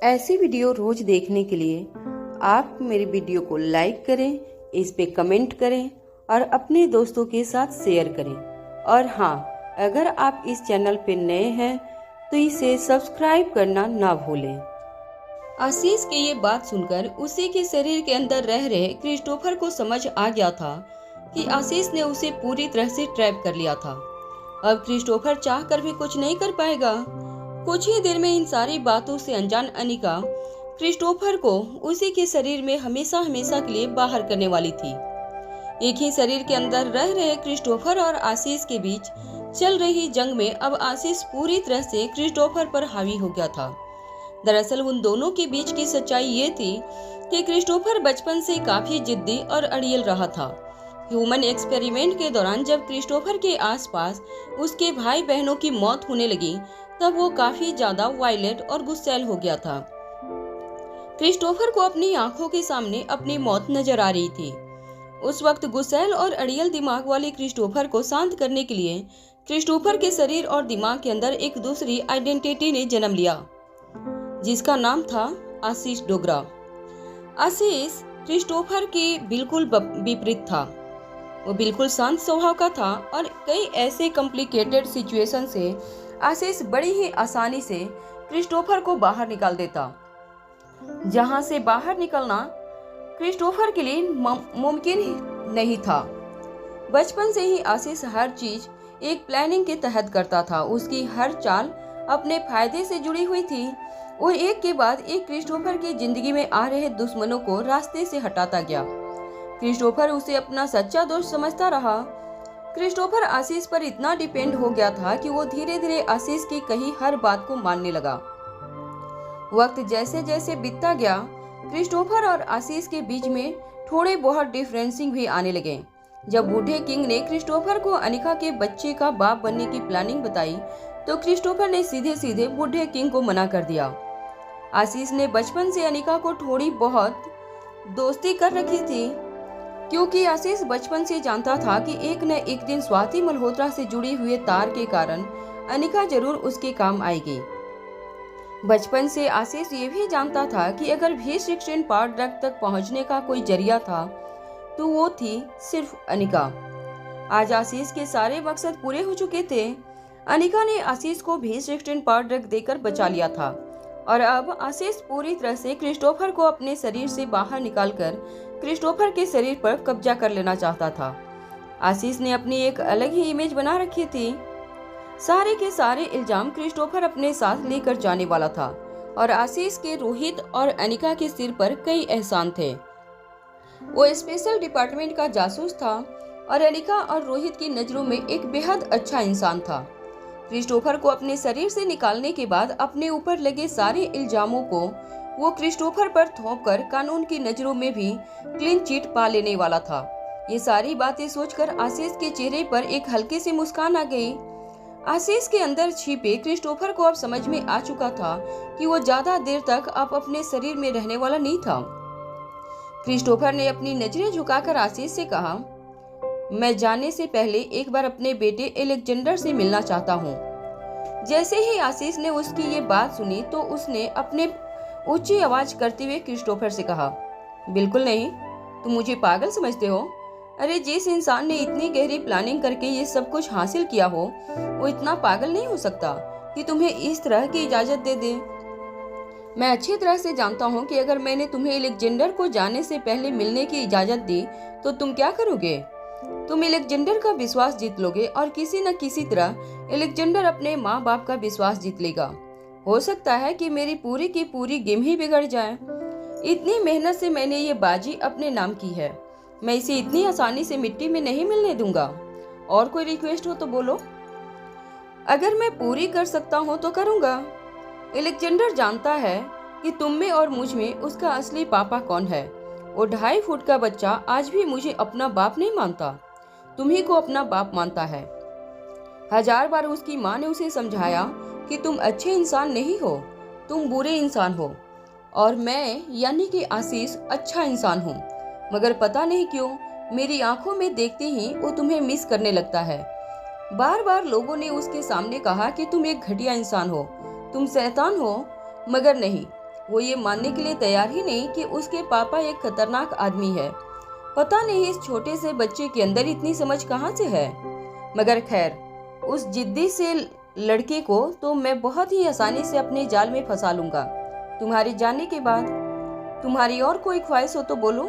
ऐसी वीडियो रोज देखने के लिए आप मेरे वीडियो को लाइक करें, इस पे कमेंट करें और अपने दोस्तों के साथ शेयर करें। और हाँ, अगर आप इस चैनल पे नए हैं तो इसे सब्सक्राइब करना ना भूलें। आशीष की ये बात सुनकर उसी के शरीर के अंदर रह रहे क्रिस्टोफर को समझ आ गया था कि आशीष ने उसे पूरी तरह से ट्रैप कर लिया था। अब क्रिस्टोफर चाह कर भी कुछ नहीं कर पाएगा। कुछ ही देर में इन सारी बातों से अनजान अनिका क्रिस्टोफर को उसी के शरीर में हमेशा हमेशा के लिए बाहर करने वाली थी। एक ही शरीर के अंदर रह रहे क्रिस्टोफर और आशीष के बीच चल रही जंग में अब आशीष पूरी तरह से क्रिस्टोफर पर हावी हो गया था। दरअसल उन दोनों के बीच की सच्चाई ये थी कि क्रिस्टोफर बचपन से काफी जिद्दी और अड़ियल रहा था। ह्यूमन एक्सपेरिमेंट के दौरान जब क्रिस्टोफर के आसपास उसके भाई बहनों की मौत होने लगी तब वो काफी ज्यादा वायलेंट और गुस्सैल हो गया था। क्रिस्टोफर को अपनी आंखों के सामने अपनी मौत नजर आ रही थी। उस वक्त गुस्सैल और अड़ियल दिमाग वाले क्रिस्टोफर को शांत करने के लिए क्रिस्टोफर के शरीर और दिमाग के अंदर एक दूसरी आइडेंटिटी ने जन्म लिया, जिसका नाम था आशीष डोगरा। आशीष क्रिस्टोफर के बिल्कुल विपरीत था। वो बिल्कुल शांत स्वभाव का था और कई ऐसे कॉम्प्लिकेटेड सिचुएशन से आशीष बड़ी ही आसानी से क्रिस्टोफर को बाहर निकाल देता, जहां से बाहर निकलना क्रिस्टोफर के लिए मुमकिन नहीं था। बचपन से ही आशीष हर चीज एक प्लानिंग के तहत करता था। उसकी हर चाल अपने फायदे से जुड़ी हुई थी और एक के बाद एक क्रिस्टोफर की जिंदगी में आ रहे दुश्मनों को रास्ते से हटाता गया। क्रिस्टोफर उसे अपना सच्चा दोस्त समझता रहा। क्रिस्टोफर आशीष पर इतना डिपेंड हो गया था कि वो धीरे धीरे आशीष की कही हर बात को मानने लगा। वक्त जैसे जैसे बीतता गया, क्रिस्टोफर और आशीष के बीच में थोड़े बहुत डिफरेंसिंग भी आने लगे। जब बूढ़े किंग ने क्रिस्टोफर को अनिका के बच्चे का बाप बनने की प्लानिंग बताई तो क्रिस्टोफर ने सीधे सीधे बूढ़े किंग को मना कर दिया। आशीष ने बचपन से अनिका को थोड़ी बहुत दोस्ती कर रखी थी, क्योंकि आशीष बचपन से जानता था कि एक न एक दिन स्वाति मल्होत्रा से जुड़ी हुए तार के कारण अनिका जरूर उसके काम आएगी। बचपन से आशीष ये भी जानता था कि अगर भी शिक्षण पाठक तक पहुंचने का कोई जरिया था तो वो थी सिर्फ अनिका। आज आशीष के सारे मकसद पूरे हो चुके थे। अनिका ने आशीष को भी शिक्षण पाठक देकर बचा लिया था और अब आशीष पूरी तरह से क्रिस्टोफर को अपने शरीर से बाहर निकालकर क्रिस्टोफर के शरीर पर कब्जा कर लेना चाहता था। आशीष ने अपनी एक अलग ही इमेज बना रखी थी। सारे के सारे इल्जाम क्रिस्टोफर अपने साथ लेकर जाने वाला था और आशीष के रोहित और अनिका के सिर पर कई एहसान थे। वो स्पेशल डिपार्टमेंट का जासूस था और अनिका और रोहित की नजरों में एक बेहद अच्छा इंसान था। क्रिस्टोफर को अपने शरीर से निकालने के बाद अपने ऊपर लगे सारे इल्जामों को वो क्रिस्टोफर पर थोपकर कानून की नजरों में भी क्लीन चिट पा लेने वाला था। ये सारी बातें सोचकर आशीष के चेहरे पर एक हल्की सी मुस्कान आ गई। आशीष के अंदर छिपे क्रिस्टोफर को अब समझ में आ चुका था कि वो ज्यादा देर तक अब अपने शरीर में रहने वाला नहीं था। क्रिस्टोफर ने अपनी नजरें झुकाकर आशीष से कहा, मैं जाने से पहले एक बार अपने बेटे एलेक्जेंडर से मिलना चाहता हूँ। जैसे ही आशीष ने उसकी ये बात सुनी तो उसने अपने ऊंची आवाज करते हुए क्रिस्टोफर से कहा, बिल्कुल नहीं, तुम मुझे पागल समझते हो? अरे जिस इंसान ने इतनी गहरी प्लानिंग करके ये सब कुछ हासिल किया हो वो इतना पागल नहीं हो सकता कि तुम्हें इस तरह की इजाजत दे दे। मैं अच्छी तरह से जानता हूँ कि अगर मैंने तुम्हें एलेक्जेंडर को जाने से पहले मिलने की इजाजत दी तो तुम क्या करोगे? तुम एलेक्जेंडर का विश्वास जीत लोगे और किसी न किसी तरह एलेक्जेंडर अपने माँ बाप का विश्वास जीत लेगा। हो सकता है कि मेरी पूरी की पूरी गेम ही बिगड़ जाए। इतनी मेहनत से मैंने ये बाजी अपने नाम की है, मैं इसे इतनी आसानी से मिट्टी में नहीं मिलने दूंगा। और कोई रिक्वेस्ट हो तो बोलो, अगर मैं पूरी कर सकता हूँ तो करूँगा। एलेक्जेंडर जानता है कि तुम में और मुझ में उसका असली पापा कौन है। वो 2.5 फुट का बच्चा आज भी मुझे अपना बाप नहीं मानता, तुम्ही को अपना बाप मानता है। 1000 बार उसकी माँ ने उसे समझाया कि तुम अच्छे इंसान नहीं हो, तुम बुरे इंसान हो और मैं यानी कि आशीष अच्छा इंसान हूँ। मगर पता नहीं क्यों मेरी आंखों में देखते ही वो तुम्हें मिस करने लगता है। बार बार लोगों ने उसके सामने कहा कि तुम एक घटिया इंसान हो, तुम शैतान हो, मगर नहीं, वो ये मानने के लिए तैयार ही नहीं कि उसके पापा एक खतरनाक आदमी है। पता नहीं इस छोटे से बच्चे के अंदर इतनी समझ कहाँ से है। मगर खैर, उस जिद्दी से लड़के को तो मैं बहुत ही आसानी से अपने जाल में फंसा लूंगा। तुम्हारे जाने के बाद तुम्हारी और कोई ख्वाहिश हो तो बोलो।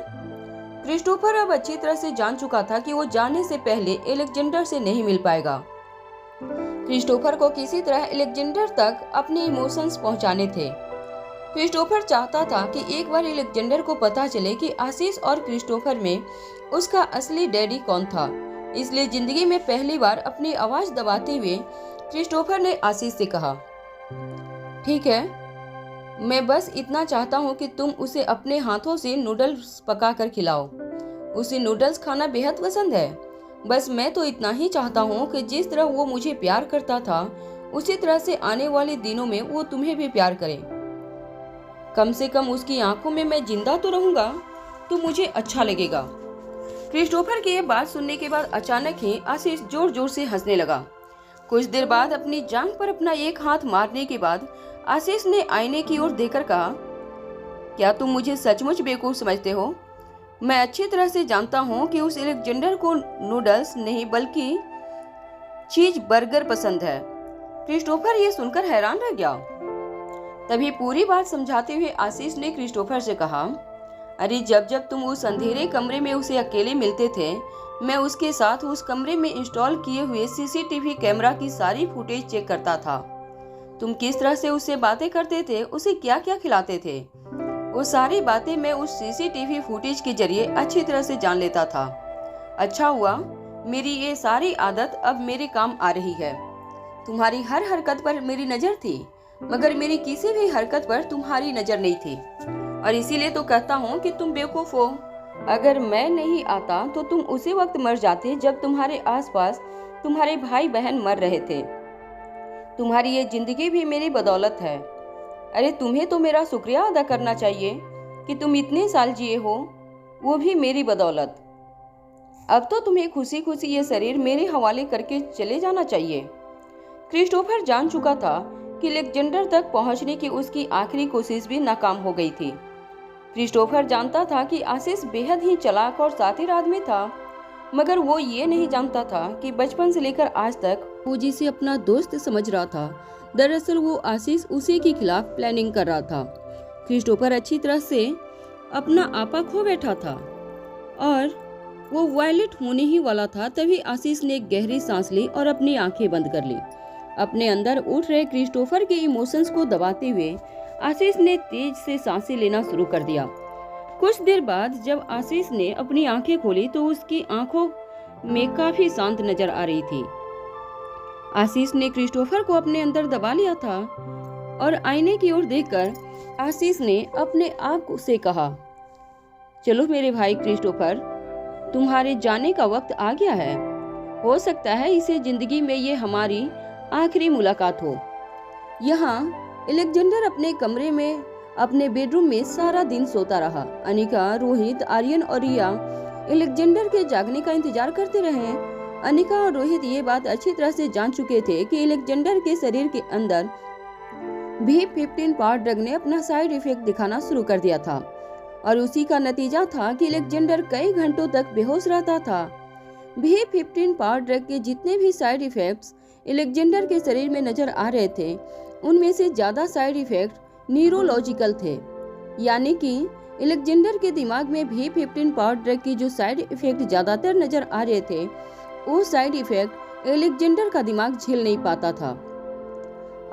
क्रिस्टोफर अब अच्छी तरह से जान चुका था कि वो जाने से पहले अलेक्जेंडर से नहीं मिल पाएगा। क्रिस्टोफर को किसी तरह अलेक्जेंडर तक अपने इमोशंस पहुंचाने थे। क्रिस्टोफर चाहता था कि एक बार अलेक्जेंडर को पता चले कि आशीष और क्रिस्टोफर में उसका असली डैडी कौन था। इसलिए जिंदगी में पहली बार अपनी आवाज दबाते हुए क्रिस्टोफर ने आशीष से कहा, ठीक है, मैं बस इतना चाहता हूँ कि तुम उसे अपने हाथों से नूडल्स पका कर खिलाओ। उसे नूडल्स खाना बेहद पसंद है। बस मैं तो इतना ही चाहता हूँ कि जिस तरह वो मुझे प्यार करता था उसी तरह से आने वाले दिनों में वो तुम्हें भी प्यार करे। कम से कम उसकी आंखों में मैं जिंदा तो रहूंगा तो मुझे अच्छा लगेगा। क्रिस्टोफर की ये बात सुनने के बाद अचानक ही आशीष जोर जोर से हंसने लगा। कुछ देर बाद अपनी जांघ पर अपना एक हाथ मारने के बाद आशीष ने आईने की ओर देखकर कहा, क्या तुम मुझे सचमुच बेवकूफ समझते हो? मैं अच्छी तरह से जानता हूँ कि उस अलेक्जेंडर को नूडल्स नहीं बल्कि चीज बर्गर पसंद है। क्रिस्टोफर ये सुनकर हैरान रह गया। तभी पूरी बात समझाते हुए आशीष ने क्रिस्टोफर से कहा, अरे जब जब तुम उस अंधेरे कमरे में उसे अकेले मिलते थे, मैं उसके साथ उस कमरे में इंस्टॉल किए हुए सीसीटीवी कैमरा की सारी फुटेज चेक करता था। तुम किस तरह से उससे बातें करते थे, उसे क्या क्या खिलाते थे, वो सारी बातें मैं उस सीसीटीवी फुटेज के जरिए अच्छी तरह से जान लेता था। अच्छा हुआ मेरी ये सारी आदत अब मेरे काम आ रही है। तुम्हारी हर हरकत पर मेरी नजर थी, मगर मेरी किसी भी हरकत पर तुम्हारी नजर नहीं थी, और इसीलिए तो कहता हूँ कि तुम बेवकूफ हो। अगर मैं नहीं आता तो तुम उसी वक्त मर जाते जब तुम्हारे आसपास तुम्हारे भाई बहन मर रहे थे। तुम्हारी ये जिंदगी भी मेरी बदौलत है। अरे तुम्हें तो मेरा शुक्रिया अदा करना चाहिए कि तुम इतने साल जिए हो, वो भी मेरी बदौलत। अब तो तुम्हें खुशी खुशी ये शरीर मेरे हवाले करके चले जाना चाहिए। क्रिस्टोफर जान चुका था कि अलेक्जेंडर तक पहुंचने की उसकी आखिरी कोशिश भी नाकाम हो गई थी। क्रिस्टोफर जानता था कि आशीष बेहद ही चालाक और शातिर आदमी था, मगर वो ये नहीं जानता था कि बचपन से लेकर आज तक वो जिसे अपना दोस्त समझ रहा था, दरअसल वो आशीष उसी के खिलाफ प्लानिंग कर रहा था। क्रिस्टोफर अच्छी तरह से अपना आपा खो बैठा था और वो वायलेट होने ही वाला था। तभी आशीष ने एक गहरी सांस ली और अपनी आंखें बंद कर ली। अपने अंदर उठ रहे क्रिस्टोफर के इमोशंस को दबाते हुए आशीष ने तेज से सांसें लेना शुरू कर दिया। कुछ देर बाद जब आशीष ने अपनी आंखें खोली तो उसकी आंखों में काफी शांत नजर आ रही थी। आशीष ने क्रिस्टोफर को अपने अंदर दबा लिया था और आईने की ओर देखकर आशीष ने अपने आप से कहा, चलो मेरे भाई क्रिस्टोफर, तुम्हारे जाने का वक्त आ गया है। हो सकता है इसे जिंदगी में ये हमारी आखिरी मुलाकात हो। यहाँ अलेक्जेंडर अपने कमरे में अपने बेडरूम में सारा दिन सोता रहा। अनिका, रोहित, आर्यन और रिया अलेक्जेंडर के जागने का इंतजार करते रहे। अनिका और रोहित ये बात अच्छी तरह से जान चुके थे कि अलेक्जेंडर के शरीर के अंदर V15 पावर ड्रग ने अपना साइड इफेक्ट दिखाना शुरू कर दिया था, और उसी का नतीजा था कि अलेक्जेंडर कई घंटों तक बेहोश रहता था। V15 पावर ड्रग के जितने भी साइड इफेक्ट्स अलेक्जेंडर के शरीर में नजर आ रहे थे, उनमें से ज्यादा साइड इफेक्ट न्यूरोलॉजिकल थे, यानी कि अलेक्जेंडर के दिमाग में V15 पावर ड्रग की जो साइड इफेक्ट ज्यादातर नजर आ रहे थे, वो साइड इफेक्ट अलेक्जेंडर का दिमाग झेल नहीं पाता था,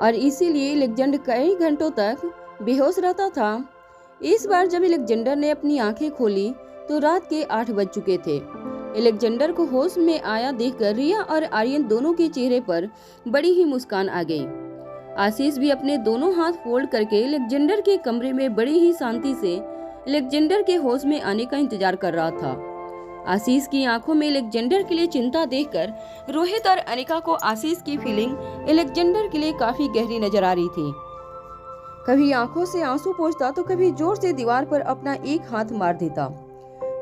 और इसीलिए अलेक्जेंडर कई घंटों तक बेहोश रहता था। इस बार जब अलेक्जेंडर ने अपनी आंखें खोली तो रात के 8 बज चुके थे। अलेक्जेंडर को होश में आया देखकर रिया और आर्यन दोनों के चेहरे पर बड़ी ही मुस्कान आ गई। आशीष भी अपने दोनों हाथ फोल्ड करके अलेक्जेंडर के कमरे में बड़ी ही शांति से अलेक्जेंडर के होश में आने का इंतजार कर रहा था। आशीष की आंखों में अलेक्जेंडर के लिए चिंता देखकर रोहित और अनिका को आशीष की फीलिंग अलेक्जेंडर के लिए काफी गहरी नजर आ रही थी। कभी आंखों से आंसू पोंछता तो कभी जोर से दीवार पर अपना एक हाथ मार देता।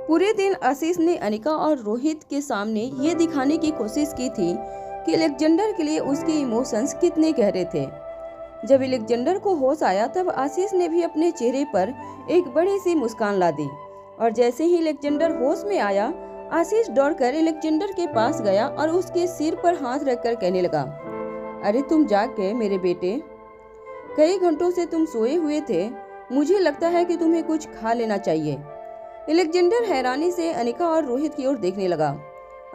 पूरे दिन आशीष ने अनिका और रोहित के सामने ये दिखाने की कोशिश की थी कि अलेक्जेंडर के लिए उसके इमोशंस कितने गहरे थे। जब अलेक्जेंडर को होश आया तब आशीष ने भी अपने चेहरे पर एक बड़ी सी मुस्कान ला दी और जैसे ही अलेक्जेंडर होश में आया, आशीष दौड़कर अलेक्जेंडर के पास गया और उसके सिर पर हाथ रखकर कहने लगा, अरे तुम जाग गए मेरे बेटे, कई घंटों से तुम सोए हुए थे, मुझे लगता है कि तुम्हें कुछ खा लेना चाहिए। अलेक्जेंडर हैरानी से अनिका और रोहित की ओर देखने लगा।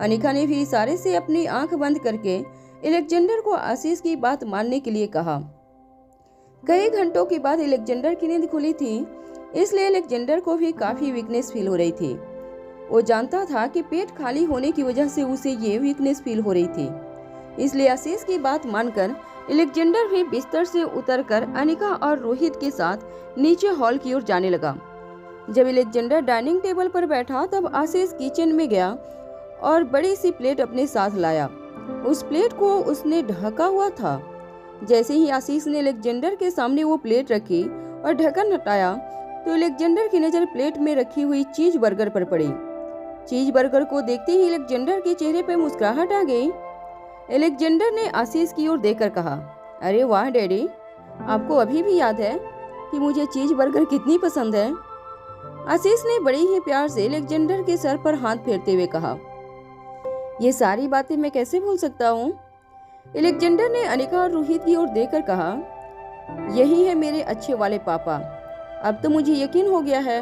अनिका ने भी इशारे से अपनी आंख बंद करके अलेक्जेंडर को आशीष की बात मानने के लिए कहा। कई घंटों के बाद अलेक्जेंडर की नींद खुली थी, इसलिए अलेक्जेंडर को भी काफी वीकनेस फील हो रही थी। वो जानता था कि पेट खाली होने की वजह से उसे ये वीकनेस फील हो रही थी, इसलिए आशीष की बात मानकर अलेक्जेंडर भी बिस्तर से उतरकर अनिका और रोहित के साथ नीचे हॉल की ओर जाने लगा। जब अलेक्जेंडर डाइनिंग टेबल पर बैठा तब आशीष किचन में गया और बड़ी सी प्लेट अपने साथ लाया। उस प्लेट को उसने ढका हुआ था। जैसे ही आशीष ने अलेक्जेंडर के सामने वो प्लेट रखी और ढक्कन हटाया तो अलेक्जेंडर की नजर प्लेट में रखी हुई चीज बर्गर पर पड़ी। चीज बर्गर को देखते ही अलेक्जेंडर के चेहरे पर मुस्कुराहट आ गई। अलेक्जेंडर ने आशीष की ओर देखकर कहा, अरे वाह डैडी, आपको अभी भी याद है कि मुझे चीज बर्गर कितनी पसंद है। आशीष ने बड़े ही प्यार से अलेक्जेंडर के सर पर हाथ फेरते हुए कहा, ये सारी बातें मैं कैसे भूल सकता हूँ। अलेक्जेंडर ने अनिका और रोहित की ओर देखकर कहा, यही है मेरे अच्छे वाले पापा, अब तो मुझे यकीन हो गया है।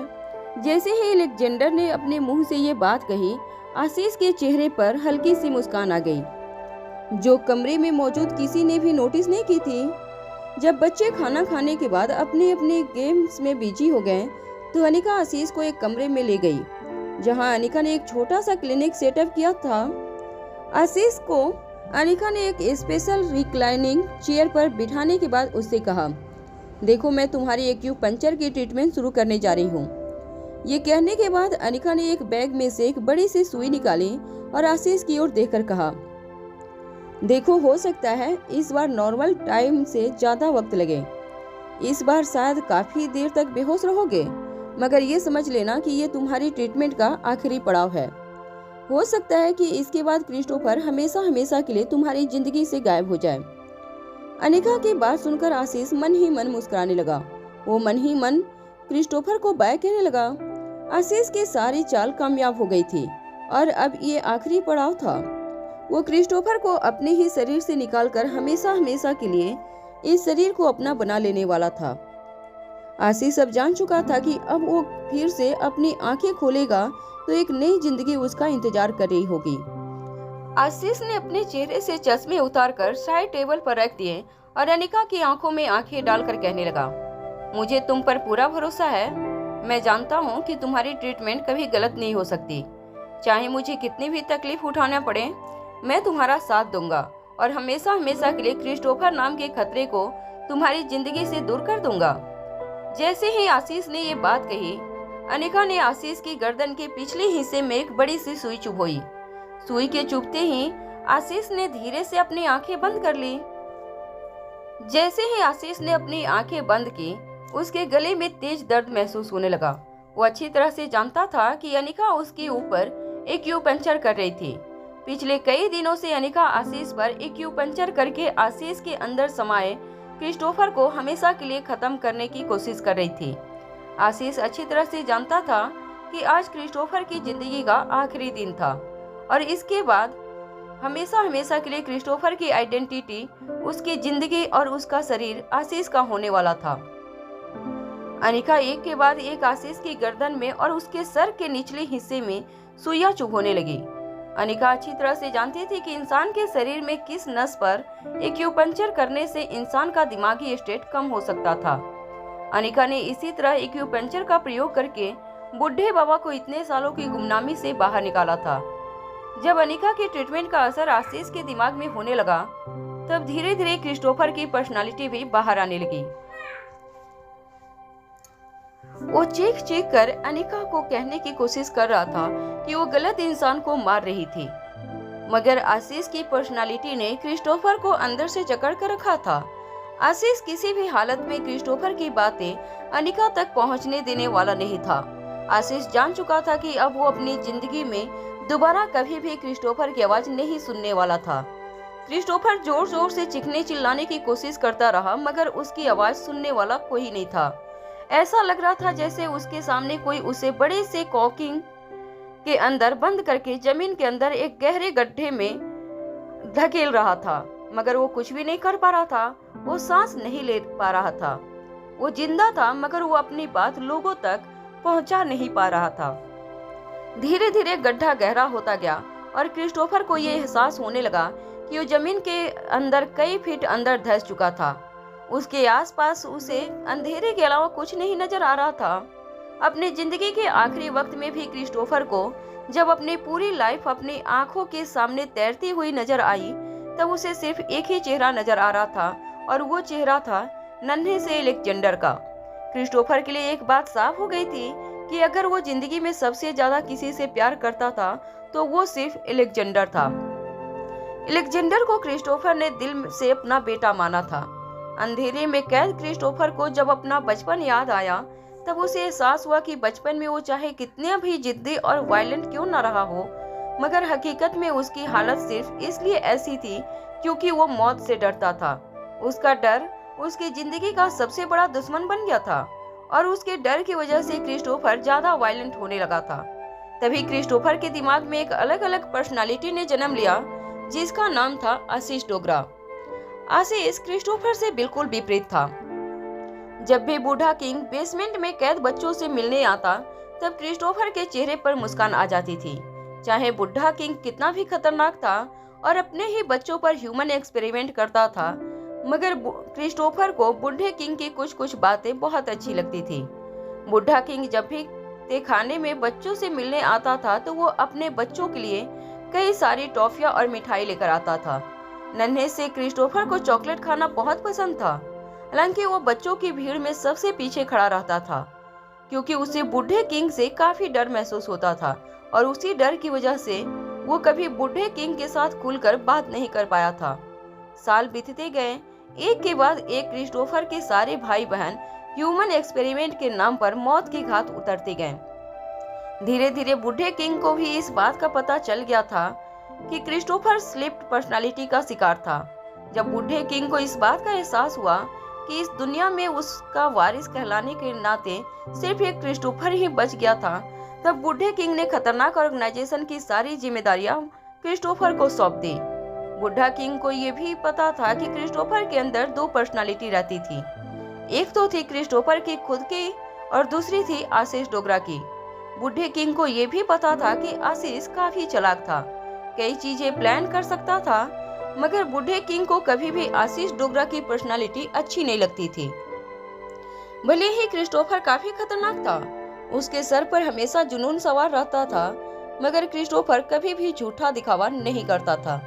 जैसे ही अलेक्जेंडर ने अपने मुंह से ये बात कही, आशीष के चेहरे पर हल्की सी मुस्कान आ गई, जो कमरे में मौजूद किसी ने भी नोटिस नहीं की थी। जब बच्चे खाना खाने के बाद अपने अपने गेम्स में बिजी हो गए तो अनिका आशीष को एक कमरे में ले गई, जहां अनिका ने एक छोटा सा क्लिनिक सेटअप किया था। आशीष को अनिका ने एक स्पेशल रिक्लाइनिंग चेयर पर बिठाने के बाद उससे कहा, देखो मैं तुम्हारी एक्यूपंक्चर की ट्रीटमेंट शुरू करने जा रही हूँ। ये कहने के बाद अनिका ने एक बैग में से एक बड़ी सी सुई निकाली और आशीष की ओर देखकर कहा, देखो हो सकता है इस बार नॉर्मल टाइम से ज्यादा वक्त लगे, इस बार शायद काफी देर तक बेहोश रहोगे, मगर ये समझ लेना कि ये तुम्हारी ट्रीटमेंट का आखिरी पड़ाव है। हो सकता है कि इसके बाद क्रिस्टोफर हमेशा हमेशा के लिए तुम्हारी जिंदगी से गायब हो जाए। अनिका की बात सुनकर आशीष मन ही मन मुस्कुराने लगा। वो मन ही मन क्रिस्टोफर को बाय कहने लगा। आशीष की सारी चाल कामयाब हो गई थी और अब ये आखिरी पड़ाव था। वो क्रिस्टोफर को अपने ही शरीर से निकालकर हमेशा हमेशा के लिए इस शरीर को अपना बना लेने वाला था। आशीष अब जान चुका था कि अब वो फिर से अपनी आंखें खोलेगा तो एक नई जिंदगी उसका इंतजार कर रही होगी। आशीष ने अपने चेहरे से चश्मे उतारकर साइड टेबल पर रख दिए और अनिका की आंखों में आंखें डालकर कहने लगा, मुझे तुम पर पूरा भरोसा है। मैं जानता हूँ कि तुम्हारी ट्रीटमेंट कभी गलत नहीं हो सकती। चाहे मुझे कितनी भी तकलीफ उठाना पड़े, मैं तुम्हारा साथ दूंगा और हमेशा हमेशा के लिए क्रिस्टोफर नाम के खतरे को तुम्हारी जिंदगी से दूर कर दूंगा। जैसे ही आशीष ने ये बात कही, अनिका ने आशीष की गर्दन के पिछले हिस्से में एक बड़ी सी सुई चुभोई। सुई के चुभते ही आशीष ने धीरे से अपनी आंखें बंद कर ली। जैसे ही आशीष ने अपनी आंखें बंद की, उसके गले में तेज दर्द महसूस होने लगा। वो अच्छी तरह से जानता था कि अनिका उसके ऊपर एक्यूपंक्चर कर रही थी। पिछले कई दिनों से अनिका आशीष पर एक्यूपंक्चर करके आशीष के अंदर समाये क्रिस्टोफर को हमेशा के लिए खत्म करने की कोशिश कर रही थी। आशीष अच्छी तरह से जानता था कि आज क्रिस्टोफर की जिंदगी का आखिरी दिन था और इसके बाद हमेशा हमेशा के लिए क्रिस्टोफर की आइडेंटिटी, उसकी जिंदगी और उसका शरीर आशीष का होने वाला था। अनिका एक के बाद एक आशीष की गर्दन में और उसके सर के निचले हिस्से में सुइयां चुभोने लगी। अनिका अच्छी तरह से जानती थी कि इंसान के शरीर में किस नस पर एक्यूपंक्चर करने से इंसान का दिमागी स्टेट कम हो सकता था। अनिका ने इसी तरह एक्यूपंक्चर का प्रयोग करके बुढ़े बाबा को इतने सालों की गुमनामी से बाहर निकाला था। जब अनिका की ट्रीटमेंट का असर आशीष के दिमाग में होने लगा, तब धीरे धीरे क्रिस्टोफर की पर्सनालिटी भी बाहर आने लगी। वो चीख चीख कर अनिका को कहने की कोशिश कर रहा था कि वो गलत इंसान को मार रही थी, मगर आशीष की पर्सनालिटी ने क्रिस्टोफर को अंदर से जकड़ कर रखा था। आशीष किसी भी हालत में क्रिस्टोफर की बातें अनिका तक पहुंचने देने वाला नहीं था। आशीष जान चुका था कि अब वो अपनी जिंदगी में दोबारा कभी भी क्रिस्टोफर की आवाज नहीं सुनने वाला था। क्रिस्टोफर जोर जोर से चीखने चिल्लाने की कोशिश करता रहा, मगर उसकी आवाज सुनने वाला कोई नहीं था। ऐसा लग रहा था जैसे उसके सामने कोई उसे बड़े से कॉकिंग के अंदर बंद करके जमीन के अंदर एक गहरे गड्ढे में धकेल रहा था, मगर वो कुछ भी नहीं कर पा रहा था। वो सांस नहीं ले पा रहा था। वो जिंदा था, मगर वो अपनी बात लोगों तक पहुंचा नहीं पा रहा था। धीरे धीरे गड्ढा गहरा होता गया और क्रिस्टोफर को ये एहसास होने लगा कि वो जमीन के अंदर कई फीट अंदर धंस चुका था। उसके आसपास उसे अंधेरे के अलावा कुछ नहीं नजर आ रहा था। अपनी जिंदगी के आखिरी वक्त में भी क्रिस्टोफर को जब अपनी पूरी लाइफ अपनी आंखों के सामने तैरती हुई नजर आई, तब उसे सिर्फ एक ही चेहरा नजर आ रहा था, और वो चेहरा था नन्हे से अलेक्जेंडर का। क्रिस्टोफर के लिए एक बात साफ हो गई थी कि अगर वो जिंदगी में सबसे ज्यादा किसी से प्यार करता था तो वो सिर्फ अलेक्जेंडर था। अलेक्जेंडर को क्रिस्टोफर ने दिल से अपना बेटा माना था। अंधेरे में कैद क्रिस्टोफर को जब अपना बचपन याद आया, तब उसे एहसास हुआ कि बचपन में वो चाहे कितना भी जिद्दी और वायलेंट क्यों न रहा हो, मगर हकीकत में उसकी हालत सिर्फ इसलिए ऐसी थी क्योंकि वो मौत से डरता था। उसका डर उसकी जिंदगी का सबसे बड़ा दुश्मन बन गया था, और उसके डर की वजह से क्रिस्टोफर ज्यादा वायलेंट होने लगा था। तभी क्रिस्टोफर के दिमाग में एक अलग अलग पर्सनालिटी ने जन्म लिया, जिसका नाम था आशीष डोगरा। आशीष क्रिस्टोफर से बिल्कुल विपरीत था। जब भी बूढ़ा किंग बेसमेंट में कैद बच्चों से मिलने आता, तब क्रिस्टोफर के चेहरे पर मुस्कान आ जाती थी। चाहे बूढ़ा किंग कितना भी खतरनाक था और अपने ही बच्चों पर ह्यूमन एक्सपेरिमेंट करता था, मगर क्रिस्टोफर को बूढ़े किंग की कुछ कुछ बातें बहुत अच्छी लगती थी। बूढ़ा किंग जब भी खाने में बच्चों से मिलने आता था, तो वो अपने बच्चों के लिए कई सारी टॉफियां और मिठाई लेकर आता था। नन्हे से क्रिस्टोफर को चॉकलेट खाना बहुत पसंद था, हालांकि वो बच्चों की भीड़ में सबसे पीछे खड़ा रहता था, क्योंकि उसे बूढ़े किंग से काफी डर महसूस होता था, और उसी डर की वजह से वो कभी बूढ़े किंग के साथ खुलकर बात नहीं कर पाया था। साल बीतते गए, एक के बाद एक क्रिस्टोफर के सारे भाई बहन ह्यूमन एक्सपेरिमेंट के नाम पर मौत की घात उतरते गए। धीरे धीरे बूढ़े किंग को भी इस बात का पता चल गया था कि क्रिस्टोफर स्लिप्ड पर्सनालिटी का शिकार था। जब बूढ़े किंग को इस बात का एहसास हुआ कि इस दुनिया में उसका वारिस कहलाने के नाते सिर्फ एक क्रिस्टोफर ही बच गया था, तब बूढ़े किंग ने खतरनाक ऑर्गेनाइजेशन की सारी जिम्मेदारियां क्रिस्टोफर को सौंप दी। बूढ़ा किंग को ये भी पता था कि क्रिस्टोफर के अंदर दो पर्सनालिटी रहती थी। एक तो थी क्रिस्टोफर की खुद की, और दूसरी थी आशीष डोगरा की। बूढ़े किंग को ये भी पता था कि आशीष काफी चालाक था, कई चीजें प्लान कर सकता था, मगर बूढ़े किंग को कभी भी आशीष डोगरा की पर्सनालिटी अच्छी नहीं लगती थी। भले ही क्रिस्टोफर काफी खतरनाक था, उसके सर पर हमेशा जुनून सवार रहता था, मगर क्रिस्टोफर कभी भी झूठा दिखावा नहीं करता था।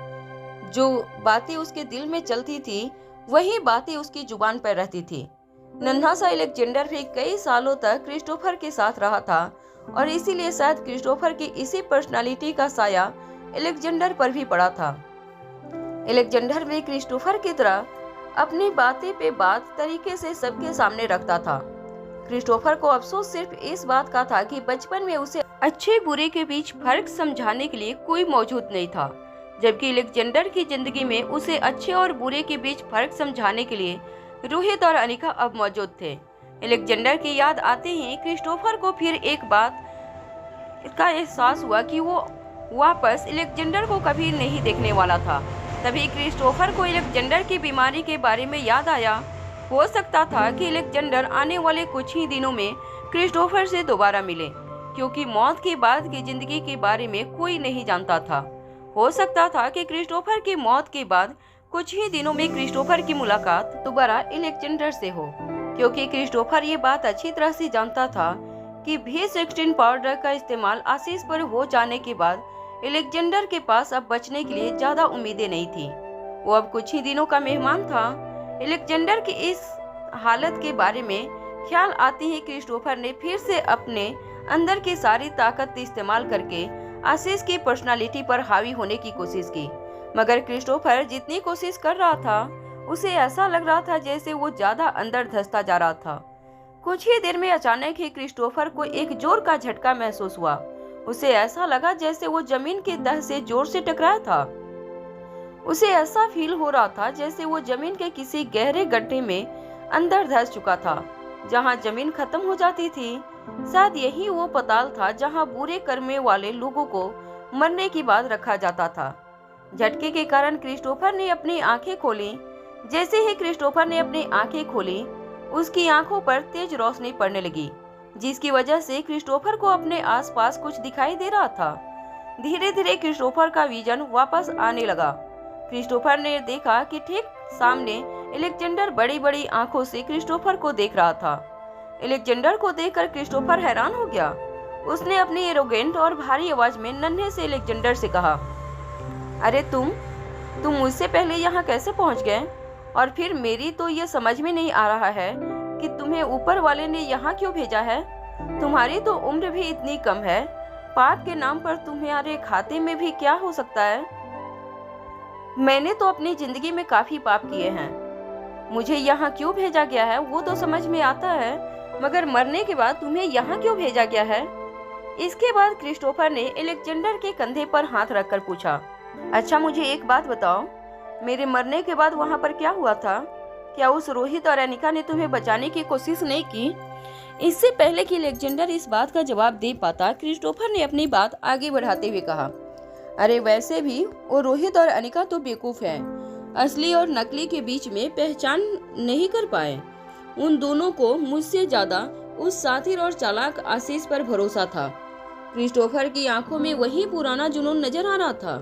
जो बातें उसके दिल में चलती थी, वही बातें उसकी जुबान पर रहती थी। नन्हा सा अलेक्जेंडर भी कई सालों तक क्रिस्टोफर के साथ रहा था, और इसीलिए शायद क्रिस्टोफर की इसी पर्सनालिटी का साया अलेक्जेंडर पर भी पड़ा था। अलेक्जेंडर भी क्रिस्टोफर की तरह अपनी बातें पे बात तरीके से सबके सामने रखता था। क्रिस्टोफर को अफसोस सिर्फ इस बात का था कि बचपन में उसे अच्छे बुरे के बीच फर्क समझाने के लिए कोई मौजूद नहीं था, जबकि अलेक्जेंडर की जिंदगी में उसे अच्छे और बुरे के बीच फर्क समझाने के लिए रोहित और अनिका अब मौजूद थे। अलेक्जेंडर की याद आते ही क्रिस्टोफर को फिर एक बात का एहसास हुआ कि वो वापस अलेक्जेंडर को कभी नहीं देखने वाला था। तभी क्रिस्टोफर को अलेक्जेंडर की बीमारी के बारे में याद आया। हो सकता था कि अलेक्जेंडर आने वाले कुछ ही दिनों में क्रिस्टोफर से दोबारा मिले, क्योंकि मौत के बाद की जिंदगी के बारे में कोई नहीं जानता था। हो सकता था कि क्रिस्टोफर की मौत के बाद कुछ ही दिनों में क्रिस्टोफर की मुलाकात दोबारा अलेक्जेंडर से हो, क्योंकि क्रिस्टोफर ये बात अच्छी तरह से जानता था कि V16 पाउडर का इस्तेमाल आशीष पर हो जाने के बाद अलेक्जेंडर के पास अब बचने के लिए ज्यादा उम्मीदें नहीं थी। वो अब कुछ ही दिनों का मेहमान था। अलेक्जेंडर की इस हालत के बारे में ख्याल आते ही क्रिस्टोफर ने फिर से अपने अंदर की सारी ताकत इस्तेमाल करके आशीष की पर्सनालिटी पर हावी होने की कोशिश की, मगर क्रिस्टोफर जितनी कोशिश कर रहा था, उसे ऐसा लग रहा था जैसे वो ज्यादा अंदर धंसता जा रहा था। कुछ ही देर में अचानक ही क्रिस्टोफर को एक जोर का झटका महसूस हुआ। उसे ऐसा लगा जैसे वो जमीन की तह से जोर से टकराया था। उसे ऐसा फील हो रहा था जैसे वो जमीन के किसी गहरे गड्ढे में अंदर धंस चुका था, जहाँ जमीन खत्म हो जाती थी। शायद यही वो पाताल था जहाँ बुरे कर्मे वाले लोगों को मरने की बाद रखा जाता था। झटके के कारण क्रिस्टोफर ने अपनी आंखें खोली। जैसे ही क्रिस्टोफर ने अपनी आंखें खोली, उसकी आंखों पर तेज रोशनी पड़ने लगी, जिसकी वजह से क्रिस्टोफर को अपने आसपास कुछ दिखाई दे रहा था। धीरे धीरे क्रिस्टोफर का विजन वापस आने लगा। क्रिस्टोफर ने देखा कि ठीक सामने अलेक्जेंडर बड़ी बड़ी आंखों से क्रिस्टोफर को देख रहा था। अलेक्जेंडर को देखकर क्रिस्टोफर हैरान हो गया। उसने अपनी एरोगेंट और भारी आवाज में नन्हे से अलेक्जेंडर से कहा, अरे तुम मुझसे पहले यहाँ कैसे पहुँच गए? और फिर मेरी तो ये समझ में नहीं आ रहा है कि तुम्हें ऊपर वाले ने यहाँ क्यों भेजा है। तुम्हारी तो उम्र भी इतनी कम है। पाप के नाम पर तुम्हारे खाते में भी क्या हो सकता है? मैंने तो अपनी जिंदगी में काफी पाप किए हैं। मुझे यहाँ क्यों भेजा गया है वो तो समझ में आता है, मगर मरने के बाद तुम्हें यहाँ क्यों भेजा गया है? इसके बाद क्रिस्टोफर ने अलेक्जेंडर के कंधे पर हाथ रखकर पूछा, अच्छा मुझे एक बात बताओ, मेरे मरने के बाद वहाँ पर क्या हुआ था? क्या उस रोहित और अनिका ने तुम्हें बचाने की कोशिश नहीं की? इससे पहले कि अलेक्जेंडर इस बात का जवाब दे पाता, क्रिस्टोफर ने अपनी बात आगे बढ़ाते हुए कहा, अरे वैसे भी वो रोहित और अनिका तो बेवकूफ हैं। असली और नकली के बीच में पहचान नहीं कर पाए। उन दोनों को मुझसे ज्यादा उस साथिर और चालाक आशीष पर भरोसा था। क्रिस्टोफर की आंखों में वही पुराना जुनून नजर आ रहा था।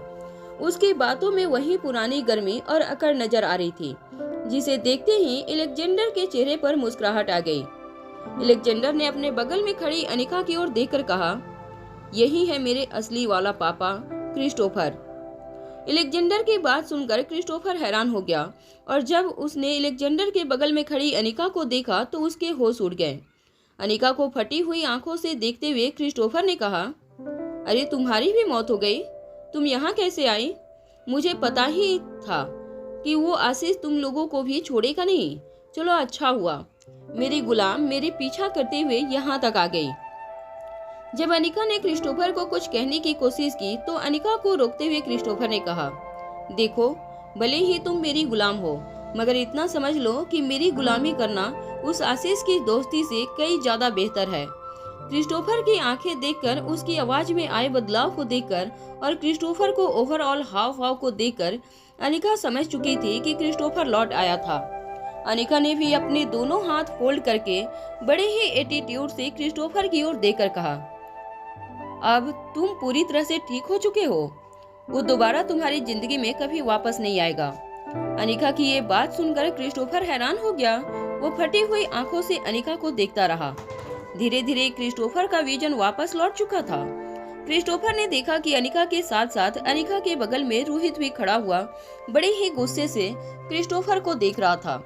उसकी बातों में वही पुरानी गर्मी और अकड़ नजर आ रही थी, जिसे देखते ही अलेक्जेंडर के चेहरे पर मुस्कुराहट आ गई। अलेक्जेंडर ने अपने बगल में खड़ी अनिका की ओर देखकर कहा, यही है मेरे असली वाला पापा क्रिस्टोफर। अलेक्जेंडर की बात सुनकर क्रिस्टोफर हैरान हो गया, और जब उसने अलेक्जेंडर के बगल में खड़ी अनिका को देखा तो उसके होश उड़ गए। अनिका को फटी हुई आंखों से देखते हुए क्रिस्टोफर ने कहा, अरे तुम्हारी भी मौत हो गई? तुम यहाँ कैसे आई? मुझे पता ही था कि वो आशीष तुम लोगों को भी छोड़ेगा नहीं। चलो अच्छा हुआ, मेरी गुलाम मेरे पीछा करते हुए यहाँ तक आ गई। जब अनिका ने क्रिस्टोफर को कुछ कहने की कोशिश की तो अनिका को रोकते हुए क्रिस्टोफर ने कहा, देखो भले ही तुम मेरी गुलाम हो, मगर इतना समझ लो कि मेरी गुलामी करना उस आशीष की दोस्ती से कई ज्यादा बेहतर है। क्रिस्टोफर की आंखें देखकर, उसकी आवाज में आए बदलाव को देखकर और क्रिस्टोफर को ओवरऑल हाव भाव को देखकर अनिका समझ चुकी थी कि क्रिस्टोफर लौट आया था। अनिका ने भी अपने दोनों हाथ फोल्ड करके बड़े ही एटीट्यूड से क्रिस्टोफर की ओर देखकर कहा, अब तुम पूरी तरह से ठीक हो चुके हो। वो दोबारा तुम्हारी जिंदगी में कभी वापस नहीं आएगा। अनिका की ये बात सुनकर क्रिस्टोफर हैरान हो गया। वो फटी हुई आंखों से अनिका को देखता रहा। धीरे धीरे क्रिस्टोफर का विजन वापस लौट चुका था। क्रिस्टोफर ने देखा कि अनिका के साथ साथ अनिका के बगल में रोहित भी खड़ा हुआ बड़े ही गुस्से से क्रिस्टोफर को देख रहा था।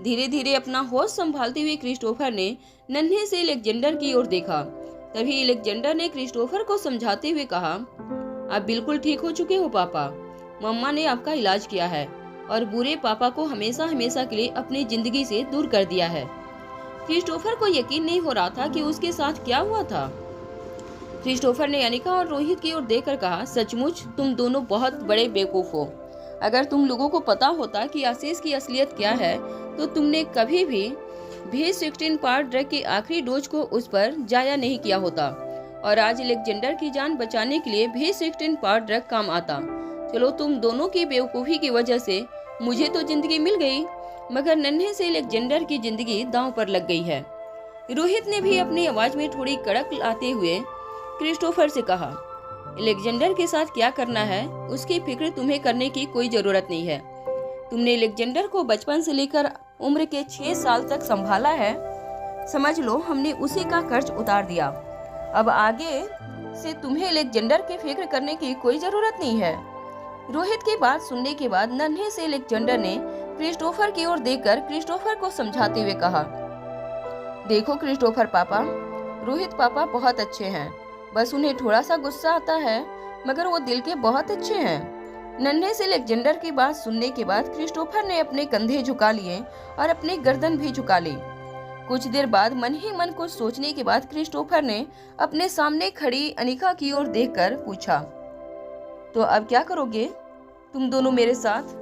धीरे धीरे अपना होश संभालते हुए क्रिस्टोफर ने नन्हे से अलेक्जेंडर की ओर देखा। तभी अलेक्जेंडर ने क्रिस्टोफर को समझाते हुए कहा, आप बिल्कुल ठीक हो चुके हो पापा। मम्मा ने आपका इलाज किया है और बुरे पापा को हमेशा हमेशा के लिए अपनी जिंदगी से दूर कर दिया है। क्रिस्टोफर को यकीन नहीं हो रहा था कि उसके साथ क्या हुआ था। क्रिस्टोफर ने अनिका और रोहित की ओर देखकर कहा, सचमुच तुम दोनों बहुत बड़े बेवकूफ हो। अगर तुम लोगों को पता होता कि आशीष की असलियत क्या है तो तुमने कभी भी V16 पार्ट ड्रग के आखिरी डोज को उस पर जाया नहीं किया होता और आज अलेक्जेंडर की जान बचाने के लिए V16 पार्ट ड्रग काम आता। चलो तुम दोनों की बेवकूफ़ी की वजह से मुझे तो जिंदगी मिल गई, मगर नन्हे से अलेक्जेंडर की जिंदगी दांव पर लग गई है। रोहित ने भी अपनी आवाज में थोड़ी कड़क लाते हुए क्रिस्टोफर से कहा, अलेक्जेंडर के साथ क्या करना है उसकी फिक्र तुम्हें करने की कोई जरूरत नहीं है। तुमने अलेक्जेंडर को बचपन से लेकर उम्र के 6 साल तक संभाला है। समझ लो हमने उसी का कर्ज उतार दिया। अब आगे से तुम्हें अलेक्जेंडर की फिक्र करने की कोई जरूरत नहीं है। रोहित की बात सुनने के बाद नन्हे से अलेक्जेंडर ने क्रिस्टोफर की ओर देखकर क्रिस्टोफर को समझाते हुए कहा, देखो क्रिस्टोफर पापा, रोहित पापा बहुत अच्छे हैं, बस उन्हें थोड़ा सा गुस्सा आता है, मगर वो दिल के बहुत अच्छे हैं। नन्हे से अलेक्जेंडर की बात सुनने के बाद क्रिस्टोफर ने अपने कंधे झुका लिए और अपनी गर्दन भी झुका ली। कुछ देर बाद मन ही मन कुछ सोचने के बाद क्रिस्टोफर ने अपने सामने खड़ी अनिका की ओर देखकर पूछा, तो अब क्या करोगे? तुम दोनों मेरे साथ।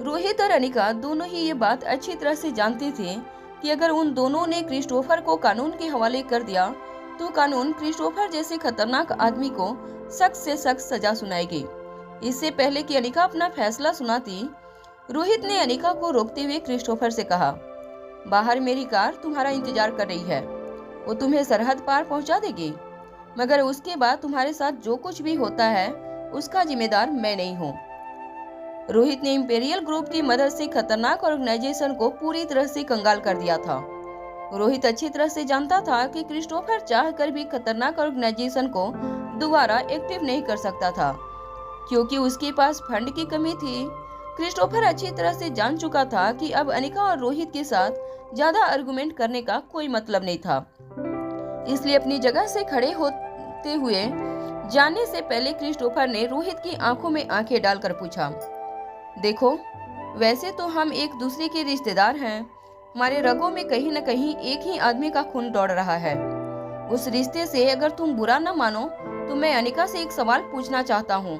रोहित और अनिका दोनों ही ये बात अच्छी तरह से जानते थे कि अगर उन दोनों ने क्रिस्टोफर को कानून के हवाले कर दिया तो कानून क्रिस्टोफर जैसे खतरनाक आदमी को सख्त से सख्त सजा सुनाएगी। इससे पहले कि अनिका अपना फैसला सुनाती, रोहित ने अनिका को रोकते हुए क्रिस्टोफर से कहा, बाहर मेरी कार तुम्हारा इंतजार कर रही है, वो तुम्हें सरहद पार पहुंचा देगी, मगर उसके बाद तुम्हारे साथ जो कुछ भी होता है उसका जिम्मेदार मैं नहीं हूँ। रोहित ने इंपीरियल ग्रुप की मदद से खतरनाक ऑर्गेनाइजेशन को पूरी तरह से कंगाल कर दिया था। रोहित अच्छी तरह से जानता था कि क्रिस्टोफर चाहकर भी खतरनाक ऑर्गेनाइजेशन को दोबारा एक्टिव नहीं कर सकता था, क्योंकि उसके पास फंड की कमी थी। क्रिस्टोफर अच्छी तरह से जान चुका था कि अब अनिका और रोहित के साथ ज्यादा आर्गुमेंट करने का कोई मतलब नहीं था। इसलिए अपनी जगह से खड़े होते हुए जाने से पहले क्रिस्टोफर ने रोहित की आंखों में आंखें डालकर पूछा, देखो, वैसे तो हम एक दूसरे के रिश्तेदार हैं, हमारे रगों में कहीं न कहीं एक ही आदमी का खून दौड़ रहा है। उस रिश्ते से अगर तुम बुरा न मानो तो मैं अनिका से एक सवाल पूछना चाहता हूँ।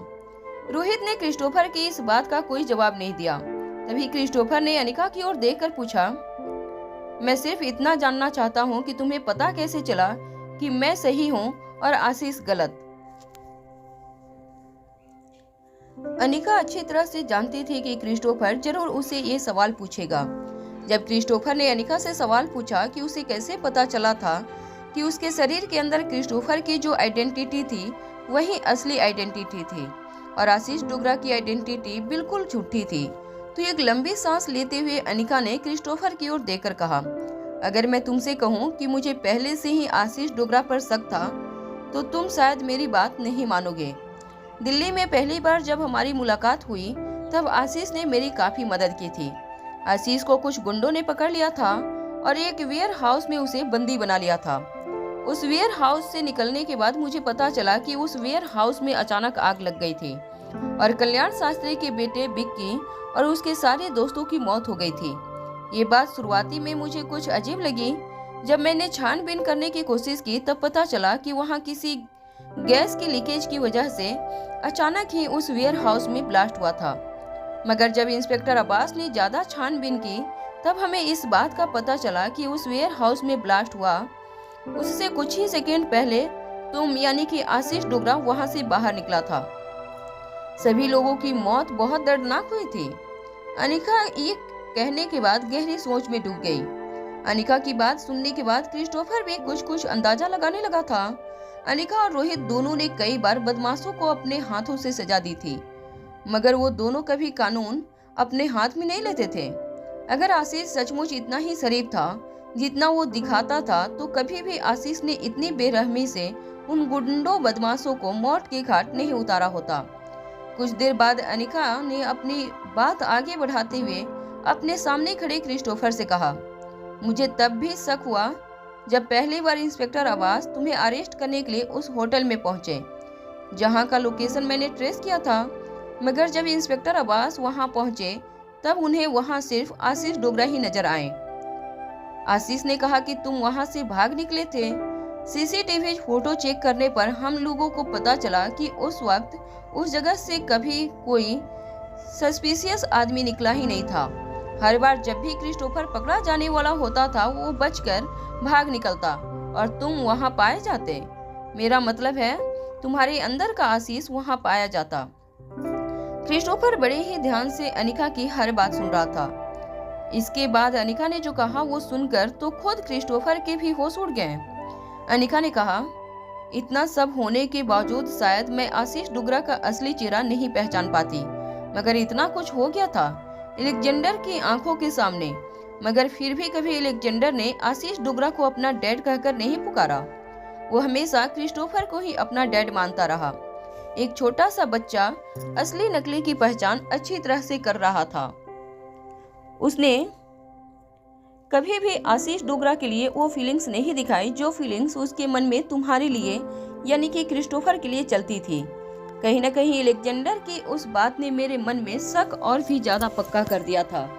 रोहित ने क्रिस्टोफर की इस बात का कोई जवाब नहीं दिया। तभी क्रिस्टोफर ने अनिका की ओर देखकर पूछा, मैं सिर्फ इतना जानना चाहता हूँ कि तुम्हें पता कैसे चला कि मैं सही हूँ और आशीष गलत। अनिका अच्छी तरह से जानती थी कि क्रिस्टोफर जरूर उसे ये सवाल पूछेगा। जब क्रिस्टोफर ने अनिका से सवाल पूछा कि उसे कैसे पता चला था कि उसके शरीर के अंदर क्रिस्टोफर की जो आइडेंटिटी थी वही असली आइडेंटिटी थी और आशीष डोगरा की आइडेंटिटी बिल्कुल झूठी थी, तो एक लंबी सांस लेते हुए अनिका ने क्रिस्टोफर की ओर देखकर कहा, अगर मैं तुमसे कहूँ कि मुझे पहले से ही आशीष डोगरा पर शक था तो तुम शायद मेरी बात नहीं मानोगे। दिल्ली में पहली बार जब हमारी मुलाकात हुई तब आशीष ने मेरी काफी मदद की थी। आशीष को कुछ गुंडों ने पकड़ लिया था और एक वेयर हाउस में उसे बंदी बना लिया था। उस वेयर हाउस से निकलने के बाद मुझे पता चला कि उस वेयर हाउस में अचानक आग लग गई थी और कल्याण शास्त्री के बेटे बिक्की और उसके सारे दोस्तों की मौत हो गई थी। ये बात शुरुआती में मुझे कुछ अजीब लगी। जब मैंने छानबीन करने की कोशिश की तब पता चला कि वहाँ किसी गैस की लीकेज की वजह से अचानक ही उस वेयर हाउस में ब्लास्ट हुआ था। मगर जब इंस्पेक्टर अब्बास ने ज्यादा छानबीन की तब हमें इस बात का पता चला कि उस वेयर हाउस में ब्लास्ट हुआ उससे कुछ ही सेकंड पहले तुम यानी कि आशीष डोगरा वहां से बाहर निकला था। सभी लोगों की मौत बहुत दर्दनाक हुई थी। अनिका ये कहने के बाद गहरी सोच में डूब गई। अनिका की बात सुनने के बाद क्रिस्टोफर भी कुछ अंदाजा लगाने लगा था। अनिका और रोहित दोनों ने कई बार बदमाशों को अपने हाथों से सजा दी थी, मगर वो दोनों कभी कानून अपने हाथ में नहीं लेते थे। अगर आशीष सचमुच इतना ही शरीफ था जितना वो दिखाता था तो कभी भी आशीष ने इतनी बेरहमी से उन गुंडों बदमाशों को मौत के घाट नहीं उतारा होता। कुछ देर बाद अनिका ने अपनी बात आगे बढ़ाते हुए अपने सामने खड़े क्रिस्टोफर से कहा, मुझे तब भी शक हुआ जब पहली बार इंस्पेक्टर अब्बास तुम्हें अरेस्ट करने के लिए उस होटल में पहुंचे जहां का लोकेशन मैंने ट्रेस किया था, मगर जब इंस्पेक्टर अब्बास वहां पहुंचे तब उन्हें वहां सिर्फ आशीष डोगरा ही नजर आए। आशीष ने कहा कि तुम वहां से भाग निकले थे। सीसीटीवी फोटो चेक करने पर हम लोगों को पता चला कि उस वक्त उस जगह से कभी कोई सस्पिशियस आदमी निकला ही नहीं था। हर बार जब भी क्रिस्टोफर पकड़ा जाने वाला होता था वो बचकर भाग निकलता और तुम वहां पाए जाते। मेरा मतलब है तुम्हारे अंदर का आशीष वहां पाया जाता। क्रिस्टोफर बड़े ही ध्यान से अनिका की हर बात सुन रहा था। इसके बाद अनिका ने जो कहा वो सुनकर तो खुद क्रिस्टोफर के भी होश उड़ गए। अनिका ने कहा, इतना सब होने के बावजूद शायद मैं आशीष डोगरा का असली चेहरा नहीं पहचान पाती, मगर इतना कुछ हो गया था अलेक्जेंडर की आंखों के सामने। मगर फिर भी कभी अलेक्जेंडर ने आशीष डोगरा को अपना डैड कहकर नहीं पुकारा। वो हमेशा क्रिस्टोफर को ही अपना डैड मानता रहा। एक छोटा सा बच्चा असली नकली की पहचान अच्छी तरह से कर रहा था। उसने कभी भी आशीष डोगरा के लिए वो फीलिंग्स नहीं दिखाई जो फीलिंग्स उसके मन में तुम्हारे लिए यानी कि क्रिस्टोफर के लिए चलती थी। कहीं न कहीं अलेक्जेंडर की उस बात ने मेरे मन में शक और भी ज्यादा पक्का कर दिया था।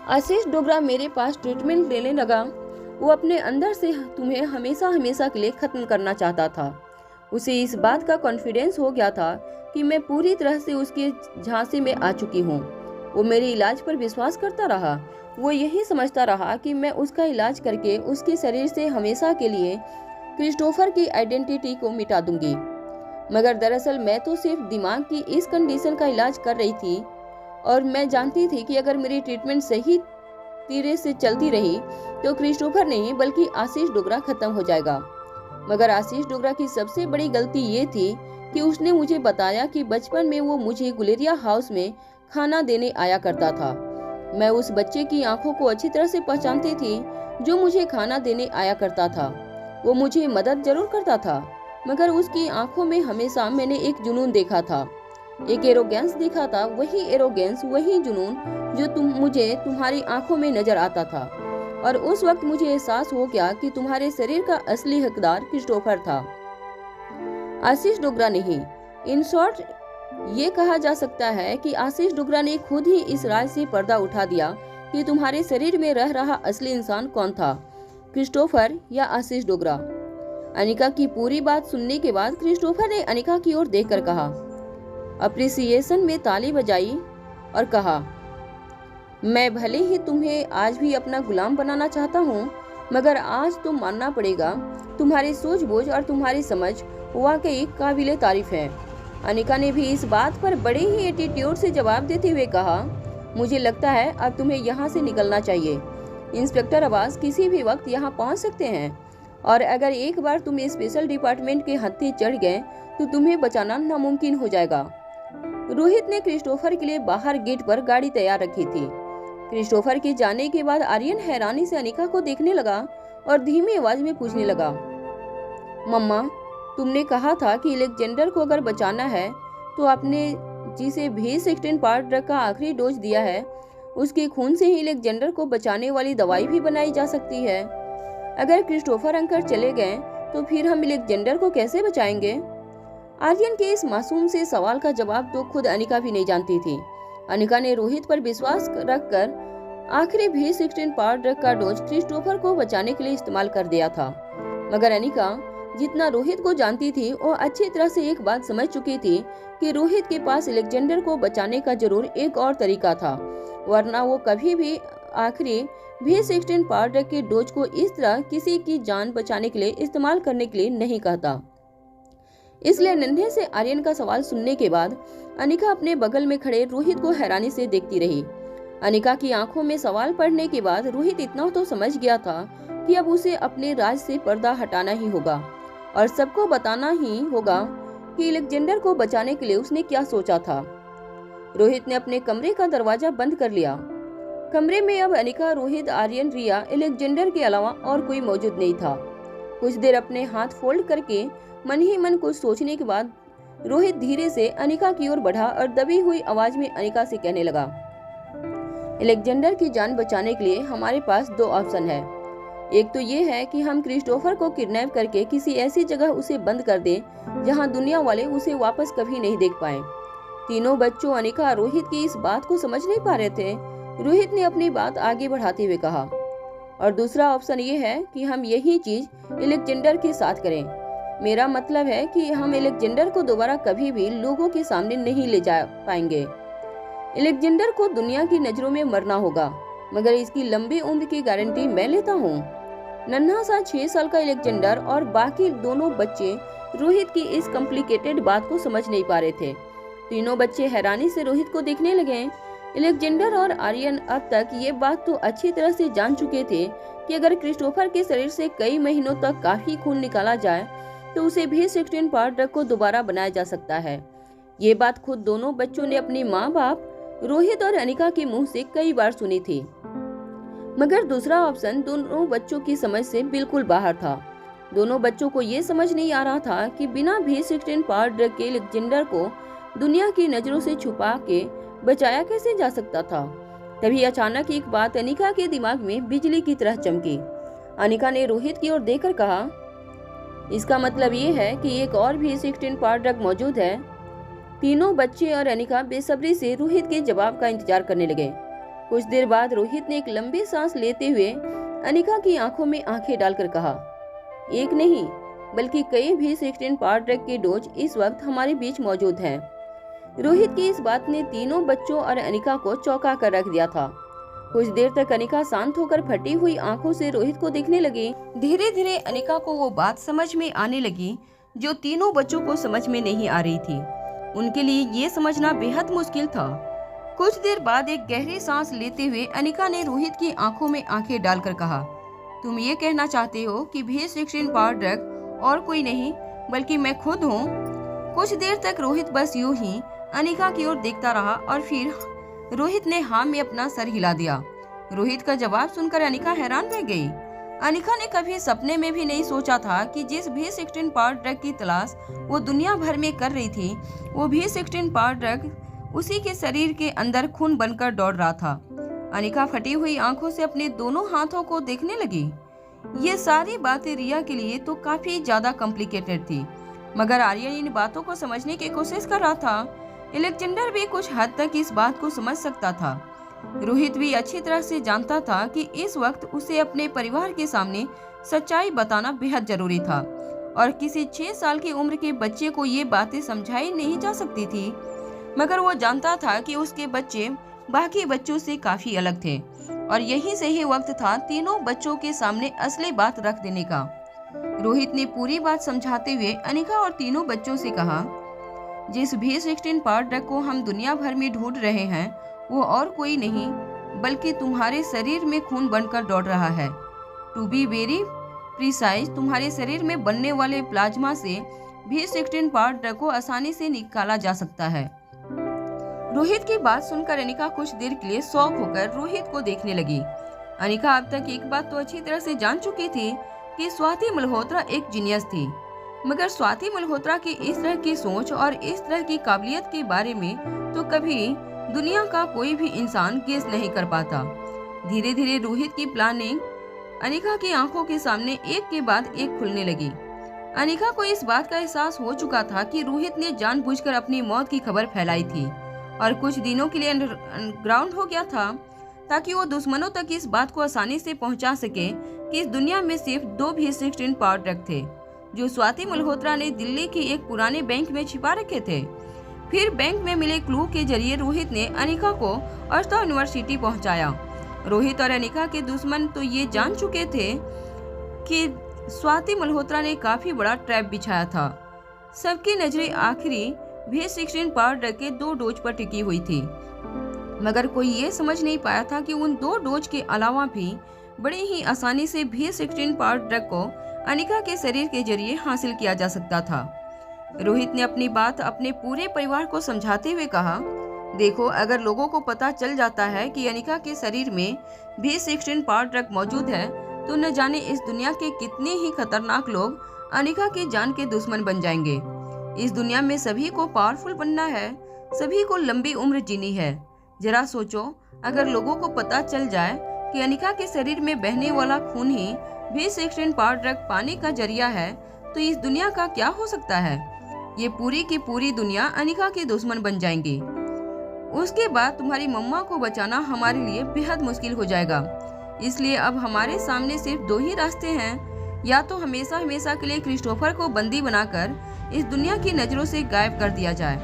आशीष डोगरा मेरे पास ट्रीटमेंट लेने लगा। वो अपने अंदर से तुम्हें हमेशा हमेशा के लिए खत्म करना चाहता था। उसे इस बात का कॉन्फिडेंस हो गया था कि मैं पूरी तरह से उसके झांसे में आ चुकी हूँ। वो मेरे इलाज पर विश्वास करता रहा। वो यही समझता रहा कि मैं उसका इलाज करके उसके शरीर से हमेशा के लिए क्रिस्टोफर की आइडेंटिटी को मिटा दूंगी। मगर दरअसल मैं तो सिर्फ दिमाग की इस कंडीशन का इलाज कर रही थी और मैं जानती थी कि अगर मेरी ट्रीटमेंट सही तीरे से चलती रही तो क्रिस्टोफर नहीं बल्कि आशीष डोगरा खत्म हो जाएगा। मगर आशीष डोगरा की सबसे बड़ी गलती ये थी कि उसने मुझे बताया कि बचपन में वो मुझे गुलेरिया हाउस में खाना देने आया करता था। मैं उस बच्चे की आंखों को अच्छी तरह से पहचानती थी जो मुझे खाना देने आया करता था। वो मुझे मदद जरूर करता था, मगर उसकी आंखों में हमेशा मैंने एक जुनून देखा था, एक एरोगेंस देखा था। वही एरोगेंस, वही जुनून जो मुझे तुम्हारी आंखों में नजर आता था। और उस वक्त मुझे एहसास हो गया कि तुम्हारे शरीर का असली हकदार क्रिस्टोफर था, आशीष डोगरा नहीं। इन शॉर्ट ये कहा जा सकता है कि आशीष डोगरा ने खुद ही इस राज से पर्दा उठा दिया कि तुम्हारे शरीर में रह रहा असली इंसान कौन था, क्रिस्टोफर या आशीष डोगरा। अनिका की पूरी बात सुनने के बाद क्रिस्टोफर ने अनिका की ओर देखकर कहा, अप्रिसिएशन में ताली बजाई और कहा, मैं भले ही तुम्हें आज भी अपना गुलाम बनाना चाहता हूँ, मगर आज तो मानना पड़ेगा तुम्हारी सूझबूझ और तुम्हारी समझ वाकई काबिले तारीफ है। अनिका ने भी इस बात पर बड़े ही एटीट्यूड से जवाब देते हुए कहा, मुझे लगता है अब तुम्हें यहाँ से निकलना चाहिए। इंस्पेक्टर अब्बास किसी भी वक्त यहाँ पहुँच सकते हैं और अगर एक बार तुम स्पेशल डिपार्टमेंट के हत्थे चढ़ गए तो तुम्हें बचाना नामुमकिन हो जाएगा। रोहित ने क्रिस्टोफर के लिए बाहर गेट पर गाड़ी तैयार रखी थी। क्रिस्टोफर के जाने के बाद आर्यन हैरानी से अनिका को देखने लगा और धीमी आवाज में पूछने लगा, मम्मा, तुमने कहा था कि अलेक्जेंडर को अगर बचाना है तो आपने जिसे V16 पार्ट ड्रग का आखिरी डोज दिया है उसके खून से ही अलेक्जेंडर को बचाने वाली दवाई भी बनाई जा सकती है। अगर क्रिस्टोफर अंकल चले गए तो फिर हम अलेक्जेंडर को कैसे बचाएंगे? आर्यन के इस मासूम से सवाल का जवाब तो खुद अनिका भी नहीं जानती थी। अनिका ने रोहित पर विश्वास रखकर आखिरी V16 पार्ट ड्रग का डोज क्रिस्टोफर को बचाने के लिए इस्तेमाल कर दिया था। मगर अनिका जितना रोहित को जानती थी वो अच्छी तरह से एक बात समझ चुकी थी कि रोहित के पास अलेक्जेंडर को बचाने का जरूर एक और तरीका था, वरना वो कभी भी आखिरी V16 पार्ट ड्रग के डोज को इस तरह किसी की जान बचाने के लिए इस्तेमाल करने के लिए नहीं कहता। इसलिए नन्हे से आर्यन का सवाल सुनने के बाद अनिका अपने बगल में खड़े रोहित को हैरानी से देखती रही। अनिका की आंखों में सवाल पढ़ने के बाद रोहित इतना तो समझ गया था कि अब उसे अपने राज से पर्दा हटाना ही होगा और सबको बताना ही होगा कि अलेक्जेंडर को बचाने के लिए उसने क्या सोचा था। रोहित ने अपने कमरे का दरवाजा बंद कर लिया। कमरे में अब अनिका, रोहित, आर्यन, रिया, अलेक्जेंडर के अलावा और कोई मौजूद नहीं था। कुछ देर अपने हाथ फोल्ड करके मन ही मन कुछ सोचने के बाद रोहित धीरे से अनिका की ओर बढ़ा और दबी हुई आवाज में अनिका से कहने लगा, अलेक्जेंडर की जान बचाने के लिए हमारे पास दो ऑप्शन है। एक तो ये है कि हम क्रिस्टोफर को किडनैप करके किसी ऐसी जगह उसे बंद कर दें जहां दुनिया वाले उसे वापस कभी नहीं देख पाए। तीनों बच्चों अनिका रोहित की इस बात को समझ नहीं पा रहे थे। रोहित ने अपनी बात आगे बढ़ाते हुए कहा, और दूसरा ऑप्शन ये है कि हम यही चीज अलेक्जेंडर के साथ करें। मेरा मतलब है कि हम अलेक्जेंडर को दोबारा कभी भी लोगों के सामने नहीं ले जा पाएंगे। अलेक्जेंडर को दुनिया की नजरों में मरना होगा, मगर इसकी लंबी उम्र की गारंटी मैं लेता हूँ। नन्हा सा 6 साल का अलेक्जेंडर और बाकी दोनों बच्चे रोहित की इस कॉम्प्लिकेटेड बात को समझ नहीं पा रहे थे। तीनों बच्चे हैरानी से रोहित को देखने लगे। अलेक्जेंडर और आर्यन अब तक ये बात तो अच्छी तरह से जान चुके थे कि अगर क्रिस्टोफर के शरीर से कई महीनों तक काफी खून निकाला जाए तो उसे V16 पार्ट ड्रग को दोबारा बनाया जा सकता है। ये बात खुद दोनों बच्चों ने अपने माँ बाप रोहित और अनिका के मुंह से कई बार सुनी थी। मगर दूसरा ऑप्शन दोनों बच्चों की समझ से बिल्कुल बाहर था। दोनों बच्चों को ये समझ नहीं आ रहा था कि बिना V16 पार्ट ड्रग के अलेक्जेंडर को दुनिया की नजरों से छुपा के बचाया कैसे जा सकता था। तभी अचानक एक बात अनिका के दिमाग में बिजली की तरह चमकी। अनिका ने रोहित की ओर देखकर कहा, इसका मतलब ये है कि एक और V16 पार्ट ड्रग मौजूद है। तीनों बच्चे और अनिका बेसब्री से रोहित के जवाब का इंतजार करने लगे। कुछ देर बाद रोहित ने एक लंबी सांस लेते हुए अनिका की आंखों में आंखें डालकर कहा, एक नहीं बल्कि कई भी 16 पावर ड्रग के डोज इस वक्त हमारे बीच मौजूद हैं। रोहित की इस बात ने तीनों बच्चों और अनिका को चौंका कर रख दिया था। कुछ देर तक अनिका शांत होकर फटी हुई आंखों से रोहित को देखने लगी। धीरे धीरे अनिका को वो बात समझ में आने लगी जो तीनों बच्चों को समझ में नहीं आ रही थी। उनके लिए ये समझना बेहद मुश्किल था। कुछ देर बाद एक गहरी सांस लेते हुए अनिका ने रोहित की आंखों में आंखें डालकर कहा, तुम ये कहना चाहते हो कि V16 पावर ड्रग और कोई नहीं बल्कि मैं खुद हूँ? कुछ देर तक रोहित बस यूं ही अनिका की ओर देखता रहा और फिर रोहित ने हाँ में अपना सर हिला दिया। रोहित का जवाब सुनकर अनिका हैरान रह गई। अनिका ने कभी सपने में भी नहीं सोचा था कि जिस V16 पावर ड्रग की तलाश वो दुनिया भर में कर रही थी, वो V16 पावर ड्रग उसी के शरीर के अंदर खून बनकर दौड़ रहा था। अनिका फटी हुई आंखों से अपने दोनों हाथों को देखने लगी। ये सारी बातें रिया के लिए तो काफी ज्यादा कॉम्प्लिकेटेड थी, मगर आर्यन इन बातों को समझने की कोशिश कर रहा था। अलेक्जेंडर भी कुछ हद तक इस बात को समझ सकता था। रोहित भी अच्छी तरह से जानता था कि इस वक्त उसे अपने परिवार के सामने सच्चाई बताना बेहद जरूरी था और किसी 6 साल की उम्र के बच्चे को ये बातें समझाई नहीं जा सकती थी। मगर वो जानता था कि उसके बच्चे बाकी बच्चों से काफी अलग थे और यही सही वक्त था तीनों बच्चों के सामने असली बात रख देने का। रोहित ने पूरी बात समझाते हुए अनिका और तीनों बच्चों से कहा, जिस V16 पावर ड्रग को हम दुनिया भर में ढूंढ रहे हैं वो और कोई नहीं बल्कि तुम्हारे शरीर में खून बनकर दौड़ रहा है। टू बी वेरी प्रिसाइज, तुम्हारे शरीर में बनने वाले प्लाज्मा से V16 पावर ड्रग को आसानी से निकाला जा सकता है। रोहित की बात सुनकर अनिका कुछ देर के लिए शॉक होकर रोहित को देखने लगी। अनिका अब तक एक बात तो अच्छी तरह से जान चुकी थी कि स्वाति मल्होत्रा एक जीनियस थी, मगर स्वाति मल्होत्रा की इस तरह की सोच और इस तरह की काबिलियत के बारे में तो कभी दुनिया का कोई भी इंसान गेस नहीं कर पाता। धीरे धीरे रोहित की प्लानिंग अनिका की आंखों के सामने एक के बाद एक खुलने लगी। अनिका को इस बात का एहसास हो चुका था कि रोहित ने जानबूझकर अपनी मौत की खबर फैलाई थी और कुछ दिनों के लिए अंडरग्राउंड हो गया था ताकि वो दुश्मनों तक इस बात को आसानी से पहुंचा सके कि इस दुनिया में सिर्फ 2 V16 पावर ड्रग थे जो स्वाति मल्होत्रा ने दिल्ली के एक पुराने बैंक में छिपा रखे थे। फिर बैंक में मिले क्लू के जरिए रोहित ने अनिका को अर्था यूनिवर्सिटी पहुंचाया। रोहित और अनिका के दुश्मन तो ये जान चुके थे कि स्वाति मल्होत्रा ने काफी बड़ा ट्रैप बिछाया था। सबकी नजरें आखिरी V16 पावर ड्रग के 2 डोज पर टिकी हुई थी, मगर कोई ये समझ नहीं पाया था कि उन 2 डोज के अलावा भी बड़ी ही आसानी से V16 पावर ड्रग को अनिका के शरीर के जरिए हासिल किया जा सकता था। रोहित ने अपनी बात अपने पूरे परिवार को समझाते हुए कहा, देखो, अगर लोगों को पता चल जाता है कि अनिका के शरीर में V16 पावर ड्रग मौजूद है तो न जाने इस दुनिया के कितने ही खतरनाक लोग अनिका की जान के दुश्मन बन जाएंगे। इस दुनिया में सभी को पावरफुल बनना है, सभी को लंबी उम्र जीनी है। जरा सोचो, अगर लोगों को पता चल जाए कि अनिका के शरीर में बहने वाला खून ही V16 पावर ड्रग पाने का जरिया है तो इस दुनिया का क्या हो सकता है। ये पूरी की पूरी दुनिया अनिका के दुश्मन बन जाएंगी। उसके बाद तुम्हारी मम्मा को बचाना हमारे लिए बेहद मुश्किल हो जाएगा। इसलिए अब हमारे सामने सिर्फ 2 ही रास्ते हैं, या तो हमेशा हमेशा के लिए क्रिस्टोफर को बंदी बनाकर इस दुनिया की नजरों से गायब कर दिया जाए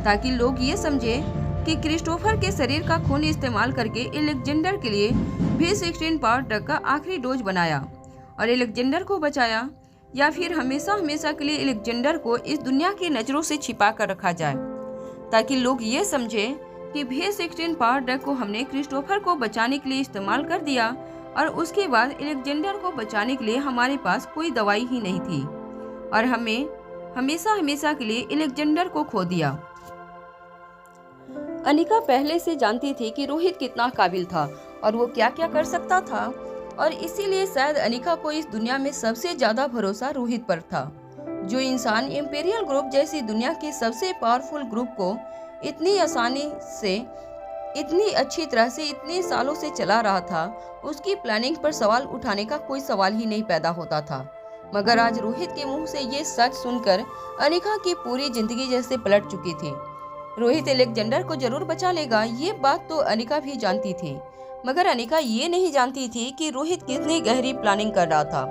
ताकि लोग ये समझे कि क्रिस्टोफर के शरीर का खून इस्तेमाल करके अलेक्जेंडर के लिए V16 पावर ड्रग का आखिरी डोज बनाया और अलेक्जेंडर को बचाया, या फिर हमेशा हमेशा के लिए अलेक्जेंडर को इस दुनिया की नजरों से छिपा कर रखा जाए ताकि लोग ये समझे कि V16 पावर ड्रग को हमने क्रिस्टोफर को बचाने के लिए इस्तेमाल कर दिया और उसके बाद अलेक्जेंडर को बचाने के लिए हमारे पास कोई दवाई ही नहीं थी और हमें हमेशा हमेशा के लिए अलेक्जेंडर को खो दिया। अनिका पहले से जानती थी कि रोहित कितना काबिल था और वो क्या क्या कर सकता था, और इसीलिए शायद अनिका को इस दुनिया में सबसे ज्यादा भरोसा रोहित पर था। जो इंसान इंपीरियल ग्रुप जैसी दुनिया के सबसे पावरफुल ग्रुप को इतनी आसानी से, इतनी अच्छी तरह से, इतने सालों से चला रहा था, उसकी प्लानिंग पर सवाल उठाने का कोई सवाल ही नहीं पैदा होता था। मगर आज रोहित के मुंह से ये सच सुनकर अनिका की पूरी जिंदगी जैसे पलट चुकी थी। रोहित अलेक्जेंडर को जरूर बचा लेगा, ये बात तो अनिका भी जानती थी, मगर अनिका ये नहीं जानती थी कि रोहित कितनी गहरी प्लानिंग कर रहा था।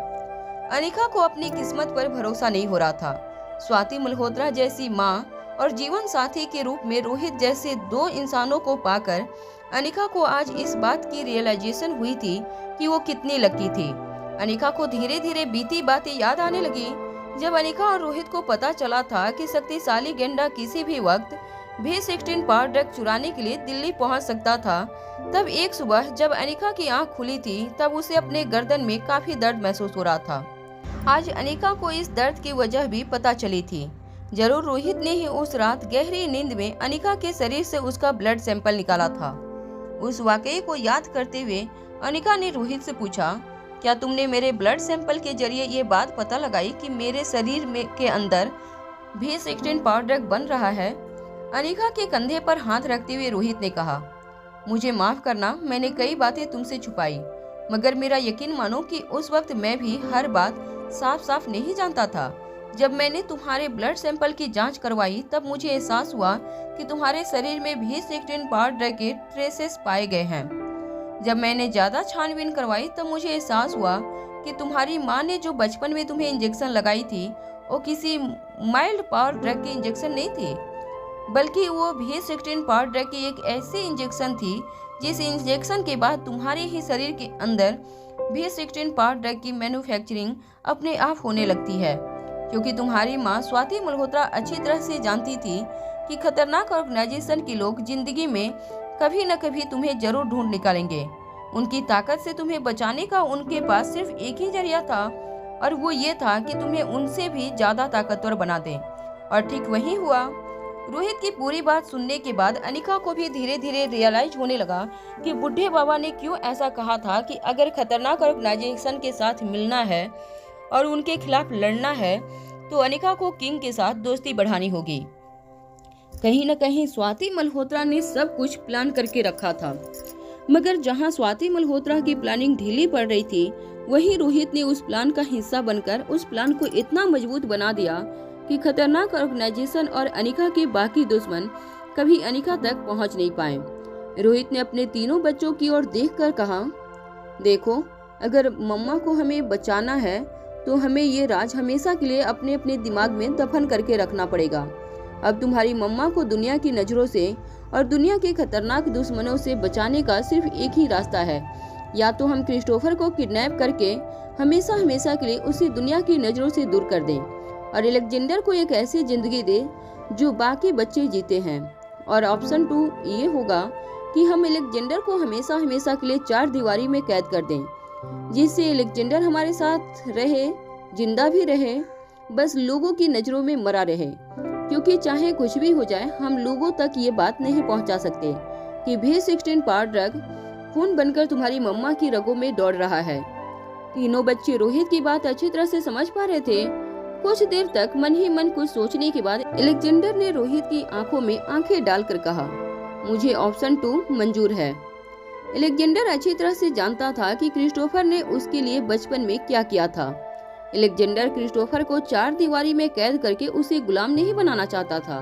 अनिका को अपनी किस्मत पर भरोसा नहीं हो रहा था। स्वाति मल्होत्रा जैसी माँ और जीवन साथी के रूप में रोहित जैसे दो इंसानों को पाकर अनिका को आज इस बात की रियलाइजेशन हुई थी कि वो कितनी लकी थी। अनिका को धीरे धीरे बीती बातें याद आने लगी। जब अनिका और रोहित को पता चला था कि शक्तिशाली गेंडा किसी भी वक्त V16 पावर ड्रग चुराने के लिए दिल्ली पहुंच सकता था, तब एक सुबह जब अनिका की आंख खुली थी तब उसे अपने गर्दन में काफी दर्द महसूस हो रहा था। आज अनिका को इस दर्द की वजह भी पता चली थी। जरूर रोहित ने ही उस रात गहरी नींद में अनिका के शरीर से उसका ब्लड सैंपल निकाला था। उस वाकये को याद करते हुए अनिका ने रोहित से पूछा, क्या तुमने मेरे ब्लड सैंपल के जरिए ये बात पता लगाई कि मेरे शरीर में के अंदर V16 पावर ड्रग बन रहा है? अनिका के कंधे पर हाथ रखते हुए रोहित ने कहा, मुझे माफ करना, मैंने कई बातें तुमसे छुपाई, मगर मेरा यकीन मानो कि उस वक्त मैं भी हर बात साफ साफ नहीं जानता था। जब मैंने तुम्हारे ब्लड सैंपल की जांच करवाई तब मुझे एहसास हुआ कि तुम्हारे शरीर में V16 पावर ड्रग के ट्रेसेस पाए गए हैं। जब मैंने ज्यादा छानबीन करवाई तब मुझे एहसास हुआ कि तुम्हारी माँ ने जो बचपन में तुम्हें इंजेक्शन लगाई थी वो किसी माइल्ड पावर ड्रग की इंजेक्शन नहीं थी, बल्कि वो V16 पावर ड्रग की एक ऐसी इंजेक्शन थी जिस इंजेक्शन के बाद तुम्हारे ही शरीर के अंदर V16 पावर ड्रग की मैन्युफैक्चरिंग अपने आप होने लगती है। क्योंकि तुम्हारी माँ स्वाति मल्होत्रा अच्छी तरह से जानती थी कि खतरनाक ऑर्गेनाइजेशन के लोग जिंदगी में कभी न कभी तुम्हें जरूर ढूंढ निकालेंगे। उनकी ताकत से तुम्हें बचाने का उनके पास सिर्फ एक ही जरिया था, और वो ये था कि तुम्हें उनसे भी ज्यादा ताकतवर बना दें। और ठीक वही हुआ। रोहित की पूरी बात सुनने के बाद अनिका को भी धीरे धीरे रियलाइज होने लगा कि बुढ़े बाबा ने क्यों ऐसा कहा था कि अगर खतरनाक ऑर्गेनाइजेशन के साथ मिलना है और उनके खिलाफ लड़ना है तो अनिका को किंग के साथ दोस्ती बढ़ानी होगी। कहीं न कहीं स्वाति मल्होत्रा ने सब कुछ प्लान करके रखा था, मगर जहां स्वाति मल्होत्रा की प्लानिंग ढीली पड़ रही थी, वहीं रोहित ने उस प्लान का हिस्सा बनकर उस प्लान को इतना मजबूत बना दिया कि खतरनाक ऑर्गेनाइजेशन और अनिका के बाकी दुश्मन कभी अनिका तक पहुंच नहीं पाए। रोहित ने अपने तीनों बच्चों की ओर देखकर कहा, देखो, अगर मम्मा को हमें बचाना है तो हमें ये राज हमेशा के लिए अपने अपने दिमाग में दफन करके रखना पड़ेगा। अब तुम्हारी मम्मा को दुनिया की नजरों से और दुनिया के खतरनाक दुश्मनों से बचाने का सिर्फ एक ही रास्ता है, या तो हम क्रिस्टोफर को किडनैप करके हमेशा हमेशा के लिए उसे दुनिया की नजरों से दूर कर दें और अलेक्जेंडर को एक ऐसी जिंदगी दे जो बाकी बच्चे जीते हैं, और ऑप्शन 2 ये होगा कि हम अलेक्जेंडर को हमेशा हमेशा के लिए 4 दीवारी में कैद कर दें, जिससे अलेक्जेंडर हमारे साथ रहे, जिंदा भी रहे, बस लोगों की नजरों में मरा रहे। क्योंकि चाहे कुछ भी हो जाए, हम लोगों तक ये बात नहीं पहुंचा सकते कि V16 पावर ड्रग खून बनकर तुम्हारी मम्मा की रगों में दौड़ रहा है। तीनों बच्चे रोहित की बात अच्छी तरह से समझ पा रहे थे। कुछ देर तक मन ही मन कुछ सोचने के बाद अलेक्जेंडर ने रोहित की आंखों में आंखें डालकर कहा, मुझे ऑप्शन 2 मंजूर है। अलेक्जेंडर अच्छी तरह से जानता था कि क्रिस्टोफर ने उसके लिए बचपन में क्या किया था। अलेक्जेंडर क्रिस्टोफर को 4 दीवारी में कैद करके उसे गुलाम नहीं बनाना चाहता था,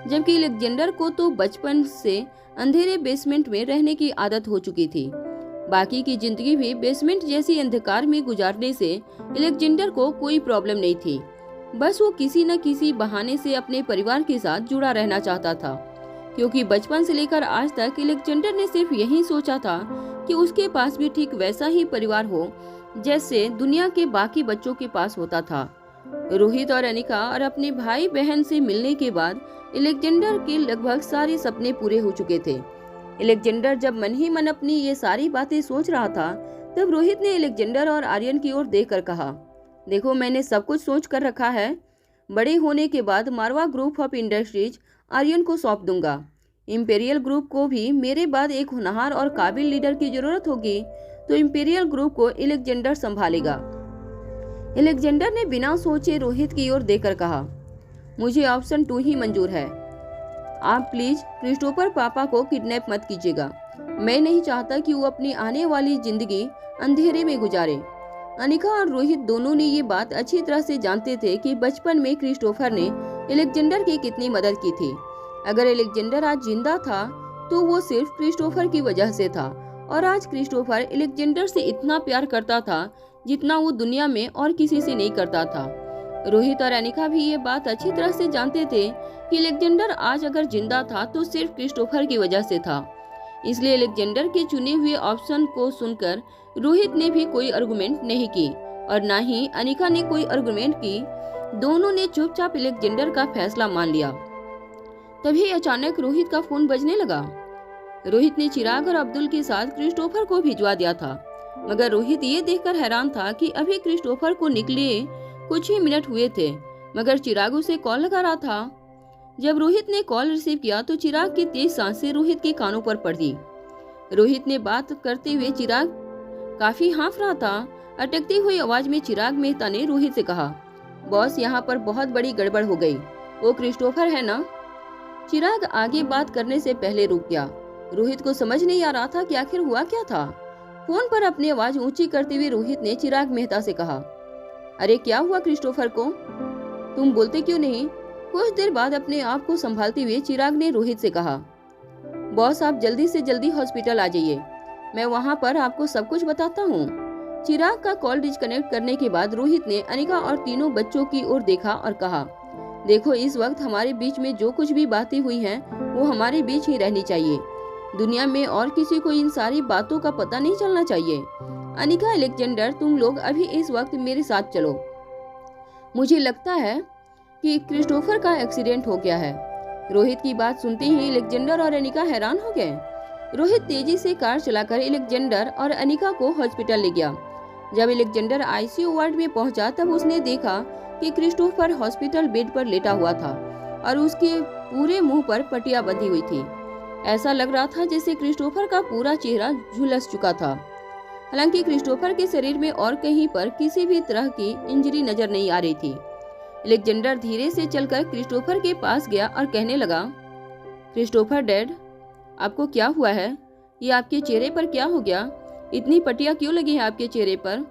जबकि अलेक्जेंडर को तो बचपन से अंधेरे बेसमेंट में रहने की आदत हो चुकी थी। बाकी की जिंदगी भी बेसमेंट जैसी अंधकार में गुजारने से अलेक्जेंडर को कोई प्रॉब्लम नहीं थी। बस वो किसी न किसी बहाने से अपने परिवार के साथ जुड़ा रहना चाहता था, क्योंकि बचपन से लेकर आज तक अलेक्जेंडर ने सिर्फ यही सोचा था कि उसके पास भी ठीक वैसा ही परिवार हो जैसे दुनिया के बाकी बच्चों के पास होता था। रोहित और अनिका और अपने भाई बहन से मिलने के बाद अलेक्जेंडर के लगभग सारे सपने पूरे हो चुके थे। अलेक्जेंडर जब मन ही मन अपनी ये सारी बातें सोच रहा था, तब रोहित ने अलेक्जेंडर और आर्यन की ओर देखकर कहा, देखो, मैंने सब कुछ सोच कर रखा है। बड़े होने के बाद मारवा ग्रुप ऑफ इंडस्ट्रीज आर्यन को सौंप दूंगा। इंपीरियल ग्रुप को भी मेरे बाद एक होनहार और काबिल लीडर की जरूरत होगी, तो इंपीरियल ग्रुप को अलेक्जेंडर संभालेगा। अलेक्जेंडर ने बिना सोचे रोहित की ओर देखकर कहा, मुझे ऑप्शन 2 ही मंजूर है। आप प्लीज क्रिस्टोफर पापा को किडनैप मत कीजिएगा। मैं नहीं चाहता कि वो अपनी आने वाली जिंदगी अंधेरे में गुजारे। अनिका और रोहित दोनों ने ये बात अच्छी तरह से जानते थे कि बचपन में क्रिस्टोफर ने अलेक्जेंडर की कितनी मदद की थी। अगर अलेक्जेंडर आज जिंदा था तो वो सिर्फ क्रिस्टोफर की वजह से था, और आज क्रिस्टोफर अलेक्जेंडर से इतना प्यार करता था जितना वो दुनिया में और किसी से नहीं करता था। रोहित और अनिका भी ये बात अच्छी तरह से जानते थे कि अलेक्जेंडर आज अगर जिंदा था तो सिर्फ क्रिस्टोफर की वजह से था। इसलिए अलेक्जेंडर के चुने हुए ऑप्शन को सुनकर रोहित ने भी कोई आर्गुमेंट नहीं की और ना ही अनिका ने कोई आर्गुमेंट की। दोनों ने चुपचाप अलेक्जेंडर का फैसला मान लिया। तभी अचानक रोहित का फोन बजने लगा। रोहित ने चिराग और अब्दुल के साथ क्रिस्टोफर को भिजवा दिया था, मगर रोहित ये देखकर हैरान था कि अभी क्रिस्टोफर को निकले कुछ ही मिनट हुए थे, मगर चिराग उसे कॉल लगा रहा था। जब रोहित ने कॉल रिसीव किया तो चिराग की तेज सांसें रोहित के कानों पर पड़ी। रोहित ने बात करते हुए चिराग काफी हाँफ रहा था। अटकती हुई आवाज में चिराग मेहता ने रोहित से कहा, बॉस यहाँ पर बहुत बड़ी गड़बड़ हो गई। वो क्रिस्टोफर है ना? चिराग आगे बात करने से पहले रुक गया। रोहित को समझ नहीं आ रहा था कि आखिर हुआ क्या था। फोन पर अपनी आवाज ऊंची करते हुए रोहित ने चिराग मेहता से कहा, अरे क्या हुआ क्रिस्टोफर को? तुम बोलते क्यों नहीं? कुछ देर बाद अपने आप को संभालते हुए चिराग ने रोहित से कहा, बॉस आप जल्दी से जल्दी हॉस्पिटल आ जाइए, मैं वहाँ पर आपको सब कुछ बताता हूँ। चिराग का कॉल डिस्कनेक्ट करने के बाद रोहित ने अनिका और तीनों बच्चों की ओर देखा और कहा, देखो इस वक्त हमारे बीच में जो कुछ भी बातें हुई हैं वो हमारे बीच ही रहनी चाहिए। दुनिया में और किसी को इन सारी बातों का पता नहीं चलना चाहिए। अनिका, अलेक्जेंडर, तुम लोग अभी इस वक्त मेरे साथ चलो। मुझे लगता है कि क्रिस्टोफर का एक्सीडेंट हो गया है। रोहित की बात सुनते ही अलेक्जेंडर और अनिका हैरान हो गए। रोहित तेजी से कार चलाकर अलेक्जेंडर और अनिका को हॉस्पिटल ले गया। जब अलेक्जेंडर आईसीयू वार्ड में पहुंचा तब उसने देखा कि क्रिस्टोफर हॉस्पिटल बेड पर लेटा हुआ था और उसके पूरे मुंह पर पट्टियां बंधी हुई थी। ऐसा लग रहा था जैसे क्रिस्टोफर का पूरा चेहरा झुलस चुका था। हालांकि क्रिस्टोफर के शरीर में और कहीं पर किसी भी तरह की इंजरी नजर नहीं आ रही थी। अलेक्जेंडर धीरे से चलकर क्रिस्टोफर के पास गया और कहने लगा, क्रिस्टोफर डैड, आपको क्या हुआ है? ये आपके चेहरे पर क्या हो गया? इतनी पट्टियां क्यों लगी हैं आपके चेहरे पर?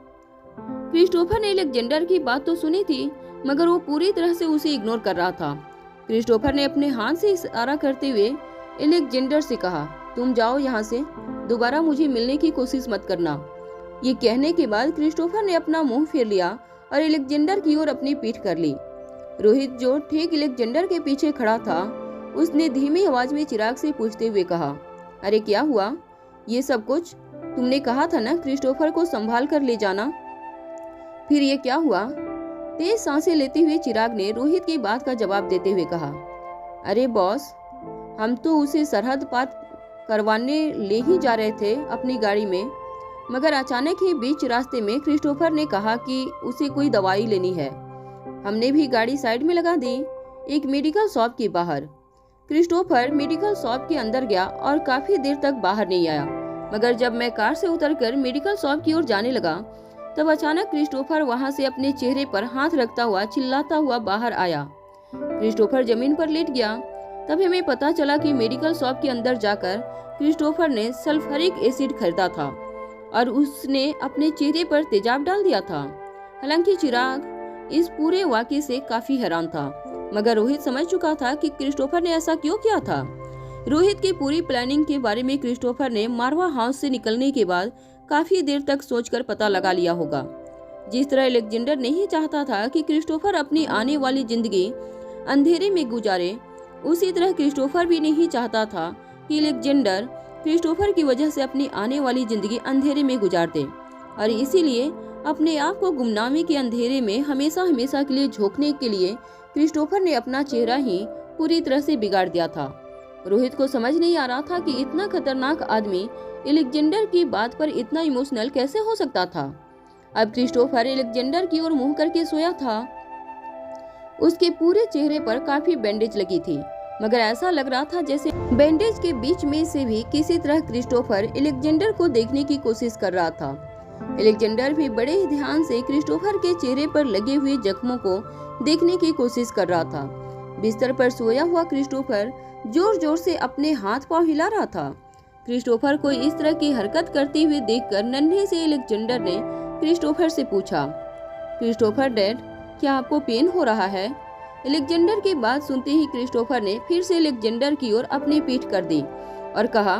क्रिस्टोफर ने अलेक्जेंडर की बात तो सुनी थी, मगर वो पूरी तरह से उसे इग्नोर कर रहा था। क्रिस्टोफर ने अपने हाथ से इशारा करते हुए अलेक्जेंडर से कहा, तुम जाओ यहाँ से, दोबारा मुझे मिलने की कोशिश मत करना। ये कहने के बाद क्रिस्टोफर ने अपना मुंह फेर लिया और अलेक्जेंडर की ओर अपनी पीठ कर ली। रोहित, जो ठीक अलेक्जेंडर के पीछे खड़ा था, उसने धीमी आवाज में चिराग से पूछते हुए कहा, अरे क्या हुआ? ये सब कुछ तुमने कहा था ना क्रिस्टोफर को संभाल कर ले जाना, फिर ये क्या हुआ? तेज सांसें लेते हुए चिराग ने रोहित की बात का जवाब देते हुए कहा, अरे बॉस, हम तो उसे सरहद पार करवाने ले ही जा रहे थे अपनी गाड़ी में, मगर अचानक ही बीच रास्ते में क्रिस्टोफर ने कहा कि उसे कोई दवाई लेनी है। हमने भी गाड़ी साइड में लगा दी, एक मेडिकल शॉप के बाहर। क्रिस्टोफर मेडिकल शॉप के अंदर गया और काफी देर तक बाहर नहीं आया, मगर जब मैं कार से उतरकर मेडिकल शॉप की ओर जाने लगा तब अचानक क्रिस्टोफर वहां से अपने चेहरे पर हाथ रखता हुआ चिल्लाता हुआ बाहर आया। क्रिस्टोफर जमीन पर लेट गया। तब हमें पता चला कि मेडिकल शॉप के अंदर जाकर क्रिस्टोफर ने सल्फ्यूरिक एसिड खरीदा था और उसने अपने चेहरे पर तेजाब डाल दिया था। हालांकि चिराग इस पूरे वाकये से काफी हैरान था, मगर रोहित समझ चुका था कि क्रिस्टोफर ने ऐसा क्यों किया था। रोहित की पूरी प्लानिंग के बारे में क्रिस्टोफर ने मारवा हाउस से निकलने के बाद काफी देर तक सोचकर पता लगा लिया होगा। जिस तरह अलेक्जेंडर नहीं चाहता था कि क्रिस्टोफर अपनी आने वाली जिंदगी अंधेरे में गुजारे, उसी तरह क्रिस्टोफर भी नहीं चाहता था कि अलेक्जेंडर क्रिस्टोफर की वजह से अपनी आने वाली जिंदगी अंधेरे में गुजार दे, और इसीलिए अपने आप को गुमनामी के अंधेरे में हमेशा हमेशा के लिए झोंकने के लिए क्रिस्टोफर ने अपना चेहरा ही पूरी तरह से बिगाड़ दिया था। रोहित को समझ नहीं आ रहा था कि इतना खतरनाक आदमी अलेक्जेंडर की बात पर इतना इमोशनल कैसे हो सकता था। अब क्रिस्टोफर अलेक्जेंडर की ओर मुंह करके सोया था। उसके पूरे चेहरे पर काफी बैंडेज लगी थी, मगर ऐसा लग रहा था जैसे बैंडेज के बीच में से भी किसी तरह क्रिस्टोफर अलेक्जेंडर को देखने की कोशिश कर रहा था। अलेक्जेंडर भी बड़े ही ध्यान से क्रिस्टोफर के चेहरे पर लगे हुए जख्मों को देखने की कोशिश कर रहा था। बिस्तर पर सोया हुआ क्रिस्टोफर जोर जोर से अपने हाथ पांव हिला रहा था। क्रिस्टोफर को इस तरह की हरकत करते हुए देखकर नन्हे से अलेक्जेंडर ने क्रिस्टोफर से पूछा, क्रिस्टोफर डैड, क्या आपको पेन हो रहा है? अलेक्जेंडर की बात सुनते ही क्रिस्टोफर ने फिर से अलेक्जेंडर की ओर अपनी पीठ कर दी और कहा,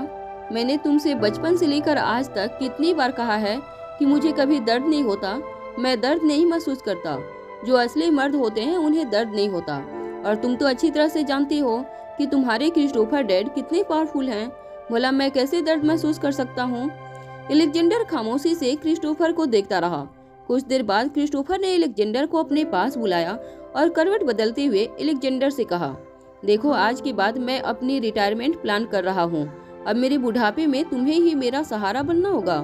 मैंने तुमसे बचपन से लेकर आज तक कितनी बार कहा है कि मुझे कभी दर्द नहीं होता, मैं दर्द नहीं महसूस करता। जो असली मर्द होते हैं उन्हें दर्द नहीं होता। और तुम तो अच्छी तरह से जानती हो कि तुम्हारे क्रिस्टोफर डैड कितने पावरफुल हैं। भला मैं कैसे दर्द महसूस कर सकता हूँ। एलेक्जेंडर खामोशी से क्रिस्टोफर को देखता रहा। कुछ देर बाद क्रिस्टोफर ने एलेक्जेंडर को अपने पास बुलाया और करवट बदलते हुए एलेक्जेंडर से कहा, देखो, आज के बाद मैं अपनी रिटायरमेंट प्लान कर रहा हूँ। अब मेरे बुढ़ापे में तुम्हें ही मेरा सहारा बनना होगा।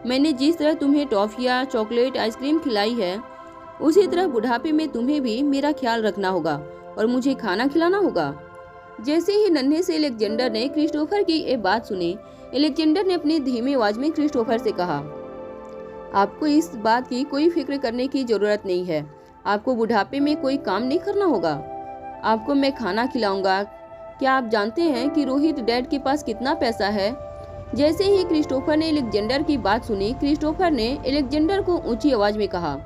मैंने जिस तरह तुम्हें टॉफियाँ, चॉकलेट, आइसक्रीम खिलाई है, उसी तरह बुढ़ापे में तुम्हें भी मेरा ख्याल रखना होगा और मुझे खाना खिलाना होगा। जैसे ही नन्हे से एलेक्जेंडर ने क्रिस्टोफर की ये बात सुनी, एलेक्जेंडर ने अपनी धीमी आवाज में क्रिस्टोफर से कहा, आपको इस बात की कोई फिक्र करने की जरूरत नहीं है। आपको बुढ़ापे में कोई काम नहीं करना होगा। आपको मैं खाना खिलाऊंगा। क्या आप जानते हैं कि रोहित डैड के पास कितना पैसा है? जैसे ही क्रिस्टोफर ने एलेक्जेंडर की बात सुनी, क्रिस्टोफर ने एलेक्जेंडर को ऊंची आवाज में कहा,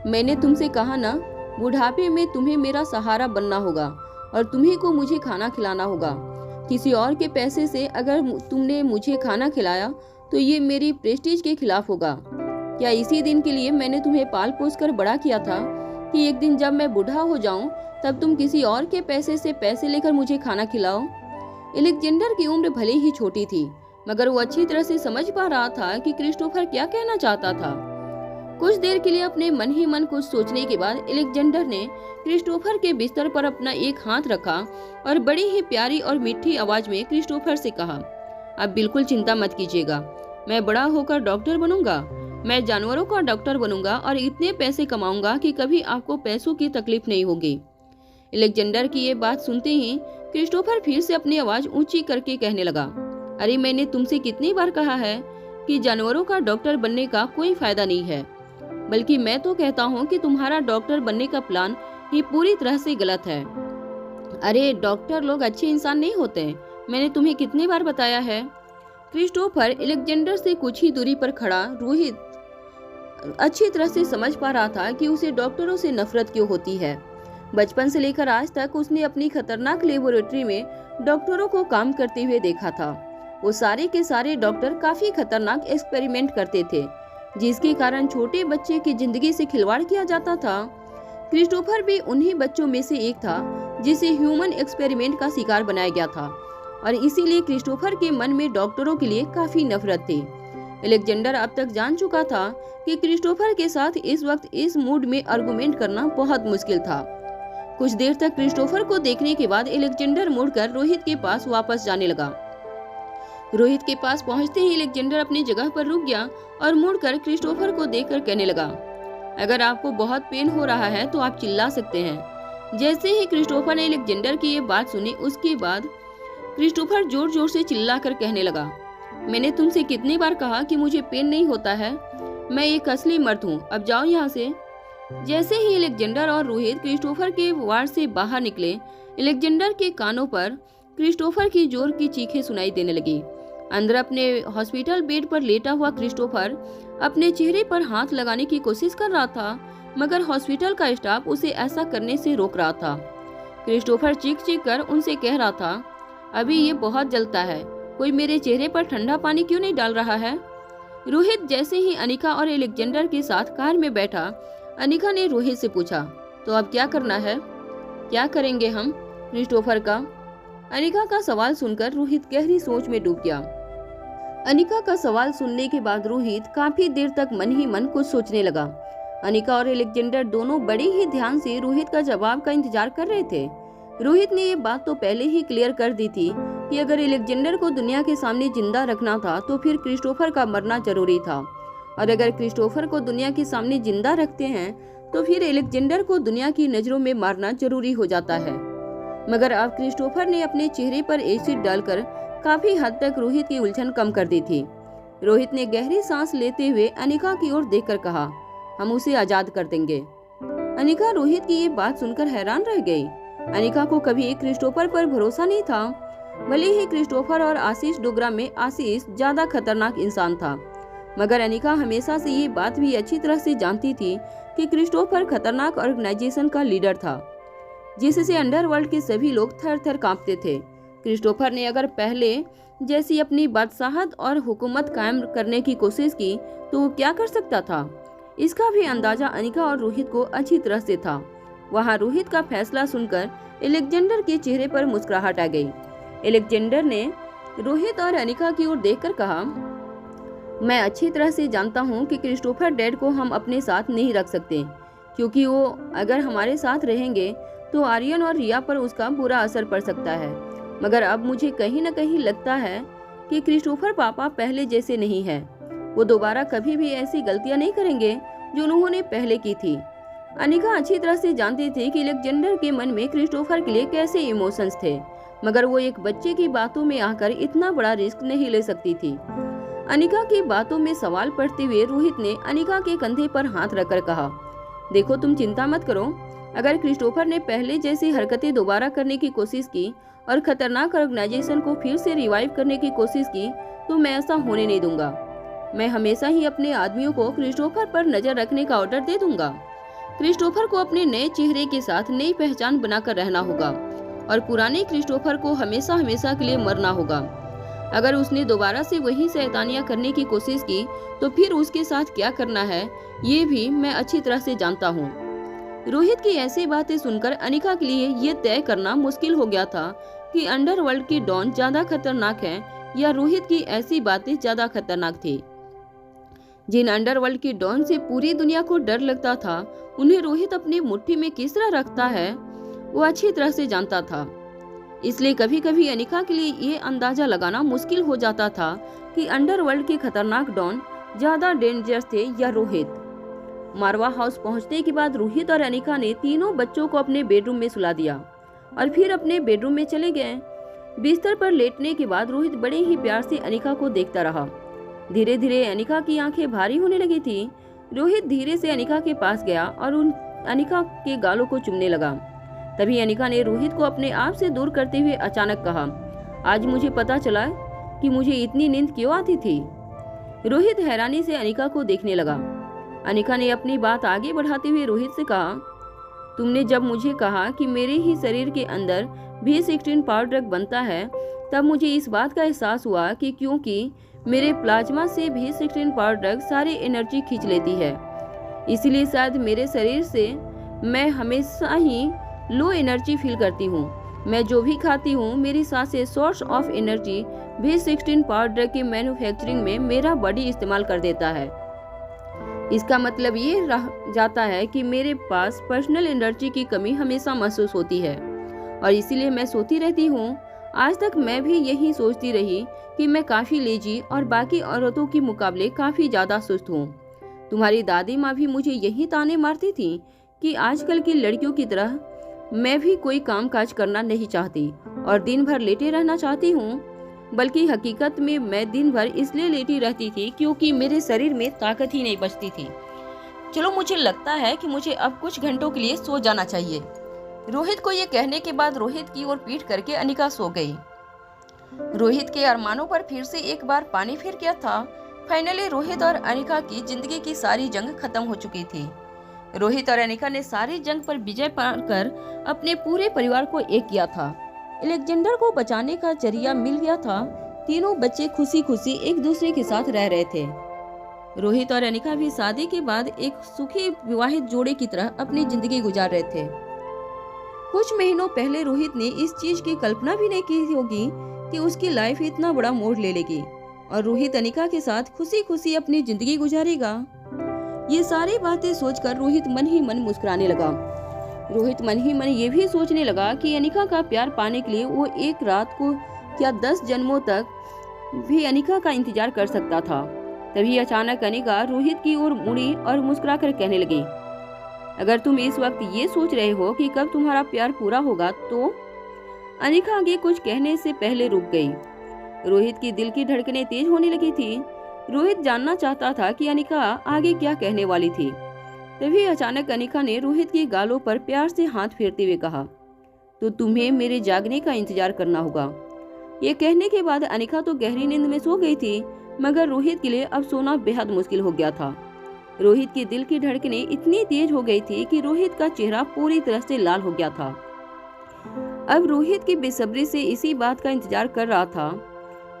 मैंने तुमसे कहा ना, बुढ़ापे में तुम्हें मेरा सहारा बनना होगा और तुम्ही को मुझे खाना खिलाना होगा। किसी और के पैसे से अगर तुमने मुझे खाना खिलाया तो ये मेरी प्रेस्टीज के खिलाफ होगा। क्या इसी दिन के लिए मैंने तुम्हें पाल पोस कर बड़ा किया था कि एक दिन जब मैं बूढ़ा हो जाऊं तब तुम किसी और के पैसे से पैसे लेकर मुझे खाना खिलाओ? एलेक्जेंडर की उम्र भले ही छोटी थी, मगर वो अच्छी तरह से समझ पा रहा था कि क्रिस्टोफर क्या कहना चाहता था। कुछ देर के लिए अपने मन ही मन कुछ सोचने के बाद एलेक्जेंडर ने क्रिस्टोफर के बिस्तर पर अपना एक हाथ रखा और बड़ी ही प्यारी और मीठी आवाज में क्रिस्टोफर से कहा, अब बिल्कुल चिंता मत कीजिएगा। मैं बड़ा होकर डॉक्टर बनूंगा। मैं जानवरों का डॉक्टर बनूंगा और इतने पैसे कमाऊंगा कि कभी आपको पैसों की तकलीफ नहीं होगी। एलेक्जेंडर की ये बात सुनते ही क्रिस्टोफर फिर से अपनी आवाज ऊंची करके कहने लगा, अरे मैंने तुमसे कितनी बार कहा है कि जानवरों का डॉक्टर बनने का कोई फायदा नहीं है। बल्कि मैं तो कहता हूँ कि तुम्हारा डॉक्टर बनने का प्लान ही पूरी तरह से गलत है। अरे डॉक्टर लोग अच्छे इंसान नहीं होते, मैंने तुम्हें कितनी बार बताया है। क्रिस्टोफर एलेक्जेंडर से कुछ ही दूरी पर खड़ा रोहित अच्छी तरह से समझ पा रहा था कि उसे डॉक्टरों से नफरत क्यों होती है। बचपन से लेकर आज तक उसने अपनी खतरनाक लेबोरेटरी में डॉक्टरों को काम करते हुए देखा था। वो सारे के सारे डॉक्टर काफी खतरनाक एक्सपेरिमेंट करते थे, जिसके कारण छोटे बच्चे की जिंदगी से खिलवाड़ किया जाता था। क्रिस्टोफर भी उन्हीं बच्चों में से एक था जिसे ह्यूमन एक्सपेरिमेंट का शिकार बनाया गया था और इसीलिए क्रिस्टोफर के मन में डॉक्टरों के लिए काफी नफरत थी। एलेक्जेंडर अब तक जान चुका था कि क्रिस्टोफर के साथ इस वक्त इस मूड में आर्गुमेंट करना बहुत मुश्किल था। कुछ देर तक क्रिस्टोफर को देखने के बाद एलेक्जेंडर मुड़कर रोहित के पास वापस जाने लगा। रोहित के पास पहुंचते ही एलेक्जेंडर अपनी जगह पर रुक गया और मुड़कर क्रिस्टोफर को देखकर कहने लगा, अगर आपको बहुत पेन हो रहा है तो आप चिल्ला सकते हैं। जैसे ही क्रिस्टोफर ने एलेक्जेंडर की ये बात सुनी, उसके बाद क्रिस्टोफर जोर जोर से चिल्लाकर कहने लगा, मैंने तुमसे कितनी बार कहा कि मुझे पेन नहीं होता है। मैं एक असली मर्द हूँ, अब जाओ यहाँ से। जैसे ही एलेक्जेंडर और रोहित क्रिस्टोफर के वार्ड से बाहर निकले, एलेक्जेंडर के कानों पर क्रिस्टोफर की जोर की चीखें सुनाई देने लगी। अंदर अपने हॉस्पिटल बेड पर लेटा हुआ क्रिस्टोफर अपने चेहरे पर हाथ लगाने की कोशिश कर रहा था, मगर हॉस्पिटल का स्टाफ उसे ऐसा करने से रोक रहा था। क्रिस्टोफर चीख चीख कर उनसे कह रहा था, अभी ये बहुत जलता है, कोई मेरे चेहरे पर ठंडा पानी क्यों नहीं डाल रहा है। रोहित जैसे ही अनिका और एलेक्जेंडर के साथ कार में बैठा, अनिका ने रोहित से पूछा, तो अब क्या करना है? क्या करेंगे हम क्रिस्टोफर का? अनिका का सवाल सुनकर रोहित गहरी सोच में डूब गया। अनिका का सवाल सुनने के बाद रोहित काफी देर तक मन ही मन कुछ सोचने लगा। अनिका और एलेक्जेंडर दोनों बड़े ही ध्यान से रोहित का जवाब का इंतजार कर रहे थे। रोहित ने ये बात तो पहले ही क्लियर कर दी थी कि अगर एलेक्जेंडर को दुनिया के सामने जिंदा रखना था तो फिर क्रिस्टोफर का मरना जरूरी था, और अगर क्रिस्टोफर को दुनिया के सामने जिंदा रखते हैं तो फिर एलेक्जेंडर को दुनिया की नजरों में मारना जरूरी हो जाता है। मगर अब क्रिस्टोफर ने अपने चेहरे पर एसिड डालकर काफी हद तक रोहित की उलझन कम कर दी थी। रोहित ने गहरी सांस लेते हुए अनिका की ओर देखकर कहा, हम उसे आजाद कर देंगे। अनिका रोहित की ये बात सुनकर हैरान रह गई। अनिका को कभी क्रिस्टोफर पर भरोसा नहीं था। भले ही क्रिस्टोफर और आशीष डोगरा में आशीष ज्यादा खतरनाक इंसान था, मगर अनिका हमेशा से ये बात भी अच्छी तरह से जानती थी कि क्रिस्टोफर खतरनाक ऑर्गेनाइजेशन का लीडर था, जिससे अंडरवर्ल्ड के सभी लोग थर थर कांपते थे। क्रिस्टोफर ने अगर पहले जैसी अपनी बादशाहत और हुकूमत कायम करने की कोशिश की तो वो क्या कर सकता था, इसका भी अंदाजा अनिका और रोहित को अच्छी तरह से था। वहाँ रोहित का फैसला सुनकर अलेक्जेंडर के चेहरे पर मुस्कुराहट आ गई। अलेक्जेंडर ने रोहित और अनिका की ओर देखकर कहा, मैं अच्छी तरह से जानता हूँ कि क्रिस्टोफर डैड को हम अपने साथ नहीं रख सकते, क्योंकि वो अगर हमारे साथ रहेंगे तो आर्यन और रिया पर उसका बुरा असर पड़ सकता है। मगर अब मुझे कहीं न कहीं लगता है कि क्रिस्टोफर पापा पहले जैसे नहीं है। वो दोबारा कभी भी ऐसी गलतियां नहीं करेंगे जो उन्होंने पहले की थी। अनिका अच्छी तरह से जानती थी कि अलेक्जेंडर के मन में क्रिस्टोफर के लिए कैसे इमोशंस थे, मगर वो एक बच्चे की बातों में आकर इतना बड़ा रिस्क नहीं ले सकती थी। अनिका की बातों में सवाल पड़ते हुए रोहित ने अनिका के कंधे पर हाथ रखकर कहा, देखो तुम चिंता मत करो, अगर क्रिस्टोफर ने पहले जैसी हरकतें दोबारा करने की कोशिश की और खतरनाक ऑर्गेनाइजेशन को फिर से रिवाइव करने की कोशिश की तो मैं ऐसा होने नहीं दूंगा। मैं हमेशा ही अपने आदमियों को क्रिस्टोफर पर नजर रखने का ऑर्डर दे दूंगा। क्रिस्टोफर को अपने नए चेहरे के साथ नई पहचान बनाकर रहना होगा और पुराने क्रिस्टोफर को हमेशा हमेशा के लिए मरना होगा। अगर उसने दोबारा से वही शैतानियां करने की कोशिश की तो फिर उसके साथ क्या करना है ये भी मैं अच्छी तरह से जानता हूँ। रोहित की ऐसी बातें सुनकर अनिका के लिए ये तय करना मुश्किल हो गया था कि अंडरवर्ल्ड की डॉन ज्यादा खतरनाक है या रोहित की ऐसी बातें ज्यादा खतरनाक थी। जिन अंडरवर्ल्ड की डॉन से पूरी दुनिया को डर लगता था, उन्हें रोहित अपनी मुट्ठी में किस तरह रखता है वो अच्छी तरह से जानता था। इसलिए कभी कभी अनिका के लिए ये अंदाजा लगाना मुश्किल हो जाता था कि अंडरवर्ल्ड के खतरनाक डॉन ज्यादा डेंजरस थे या रोहित। मारवा हाउस पहुंचने के बाद रोहित और अनिका ने तीनों बच्चों को अपने बेडरूम में सुला दिया और फिर अपने बेडरूम में चले गए। बिस्तर पर लेटने के बाद रोहित बड़े ही प्यार से अनिका को देखता रहा। धीरे धीरे अनिका की आंखें भारी होने लगी थी। रोहित धीरे से अनिका के पास गया और उन अनिका के गालों को चूमने लगा। तभी अनिका ने रोहित को अपने आप से दूर करते हुए अचानक कहा, आज मुझे पता चला कि मुझे इतनी नींद क्यों आती थी। रोहित हैरानी से अनिका को देखने लगा। अनिका ने अपनी बात आगे बढ़ाते हुए रोहित से कहा, तुमने जब मुझे कहा कि मेरे ही शरीर के अंदर B16 पावर ड्रग बनता है, तब मुझे इस बात का एहसास हुआ कि क्योंकि मेरे प्लाज्मा से B16 पावर ड्रग सारी एनर्जी खींच लेती है, इसीलिए शायद मेरे शरीर से मैं हमेशा ही लो एनर्जी फील करती हूँ। मैं जो भी खाती हूँ मेरी सांसें source of energy B16 power drug की मैन्युफैक्चरिंग में मेरा बॉडी इस्तेमाल कर देता है। इसका मतलब ये रह जाता है कि मेरे पास पर्सनल एनर्जी की कमी हमेशा महसूस होती है और इसीलिए मैं सोती रहती हूँ। आज तक मैं भी यही सोचती रही कि मैं काफ़ी लेजी और बाकी औरतों के मुकाबले काफ़ी ज़्यादा सुस्त हूँ। तुम्हारी दादी माँ भी मुझे यही ताने मारती थी कि आजकल की लड़कियों की तरह मैं भी कोई काम काज करना नहीं चाहती और दिन भर लेटे रहना चाहती हूँ, बल्कि हकीकत में मैं दिन भर इसलिए लेटी रहती थी क्योंकि मेरे शरीर में ताकत ही नहीं बचती थी। चलो मुझे लगता है कि मुझे अब कुछ घंटों के लिए सो जाना चाहिए। रोहित को ये कहने के बाद रोहित की ओर पीठ करके अनिका सो गई। रोहित के अरमानों पर फिर से एक बार पानी फिर गया था। फाइनली रोहित और अनिका की जिंदगी की सारी जंग खत्म हो चुकी थी। रोहित और अनिका ने सारी जंग पर विजय पाकर अपने पूरे परिवार को एक किया था। अलेक्जेंडर को बचाने का जरिया मिल गया था। तीनों बच्चे खुशी खुशी एक दूसरे के साथ रह रहे थे। रोहित और अनिका भी शादी के बाद एक सुखी विवाहित जोड़े की तरह अपनी जिंदगी गुजार रहे थे। कुछ महीनों पहले रोहित ने इस चीज की कल्पना भी नहीं की होगी कि उसकी लाइफ इतना बड़ा मोड़ ले लेगी और रोहित अनिका के साथ खुशी खुशी अपनी जिंदगी गुजारेगा। ये सारी बातें सोचकर रोहित मन ही मन मुस्कुराने लगा। रोहित मन ही मन ये भी सोचने लगा कि अनिका का प्यार पाने के लिए वो एक रात को या 10 जन्मों तक भी अनिका का इंतजार कर सकता था। तभी अचानक अनिका रोहित की ओर मुड़ी और मुस्कुराकर कहने लगी, अगर तुम इस वक्त ये सोच रहे हो कि कब तुम्हारा प्यार पूरा होगा तो। अनिका आगे कुछ कहने से पहले रुक गई। रोहित की दिल की धड़कनें तेज होने लगी थी। रोहित जानना चाहता था कि अनिका आगे क्या कहने वाली थी। तभी अचानक अनिका ने रोहित की गालों पर प्यार से हाथ फेरते हुए कहा, तो तुम्हें मेरे जागने का इंतजार करना होगा। ये कहने के बाद अनिका तो गहरी नींद में सो गई थी, मगर रोहित के लिए अब सोना बेहद मुश्किल हो गया था। रोहित की दिल की धड़कनें इतनी तेज हो गई थी कि रोहित का चेहरा पूरी तरह से लाल हो गया था। अब रोहित की बेसब्री से इसी बात का इंतजार कर रहा था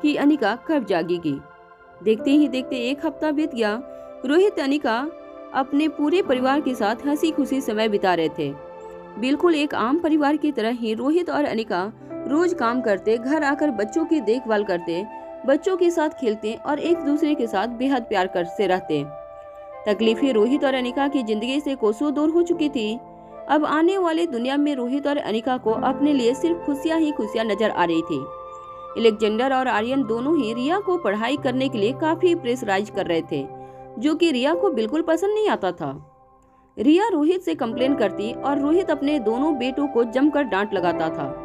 कि अनिका कब जागेगी। देखते ही देखते एक हफ्ता बीत गया। रोहित अनिका अपने पूरे परिवार के साथ हंसी खुशी समय बिता रहे थे। बिल्कुल एक आम परिवार की तरह ही रोहित और अनिका रोज काम करते, घर आकर बच्चों की देखभाल करते, बच्चों के साथ खेलते और एक दूसरे के साथ बेहद प्यार करते रहते। तकलीफें रोहित और अनिका की जिंदगी से कोसों दूर हो चुकी थी। अब आने वाले दुनिया में रोहित और अनिका को अपने लिए सिर्फ खुशियां ही खुशियां नजर आ रही थी। अलेक्जेंडर और आर्यन दोनों ही रिया को पढ़ाई करने के लिए काफी प्रेशराइज कर रहे थे, जो कि रिया को बिल्कुल पसंद नहीं आता था। रिया रोहित से कंप्लेन करती और रोहित अपने दोनों बेटों को जमकर डांट लगाता था।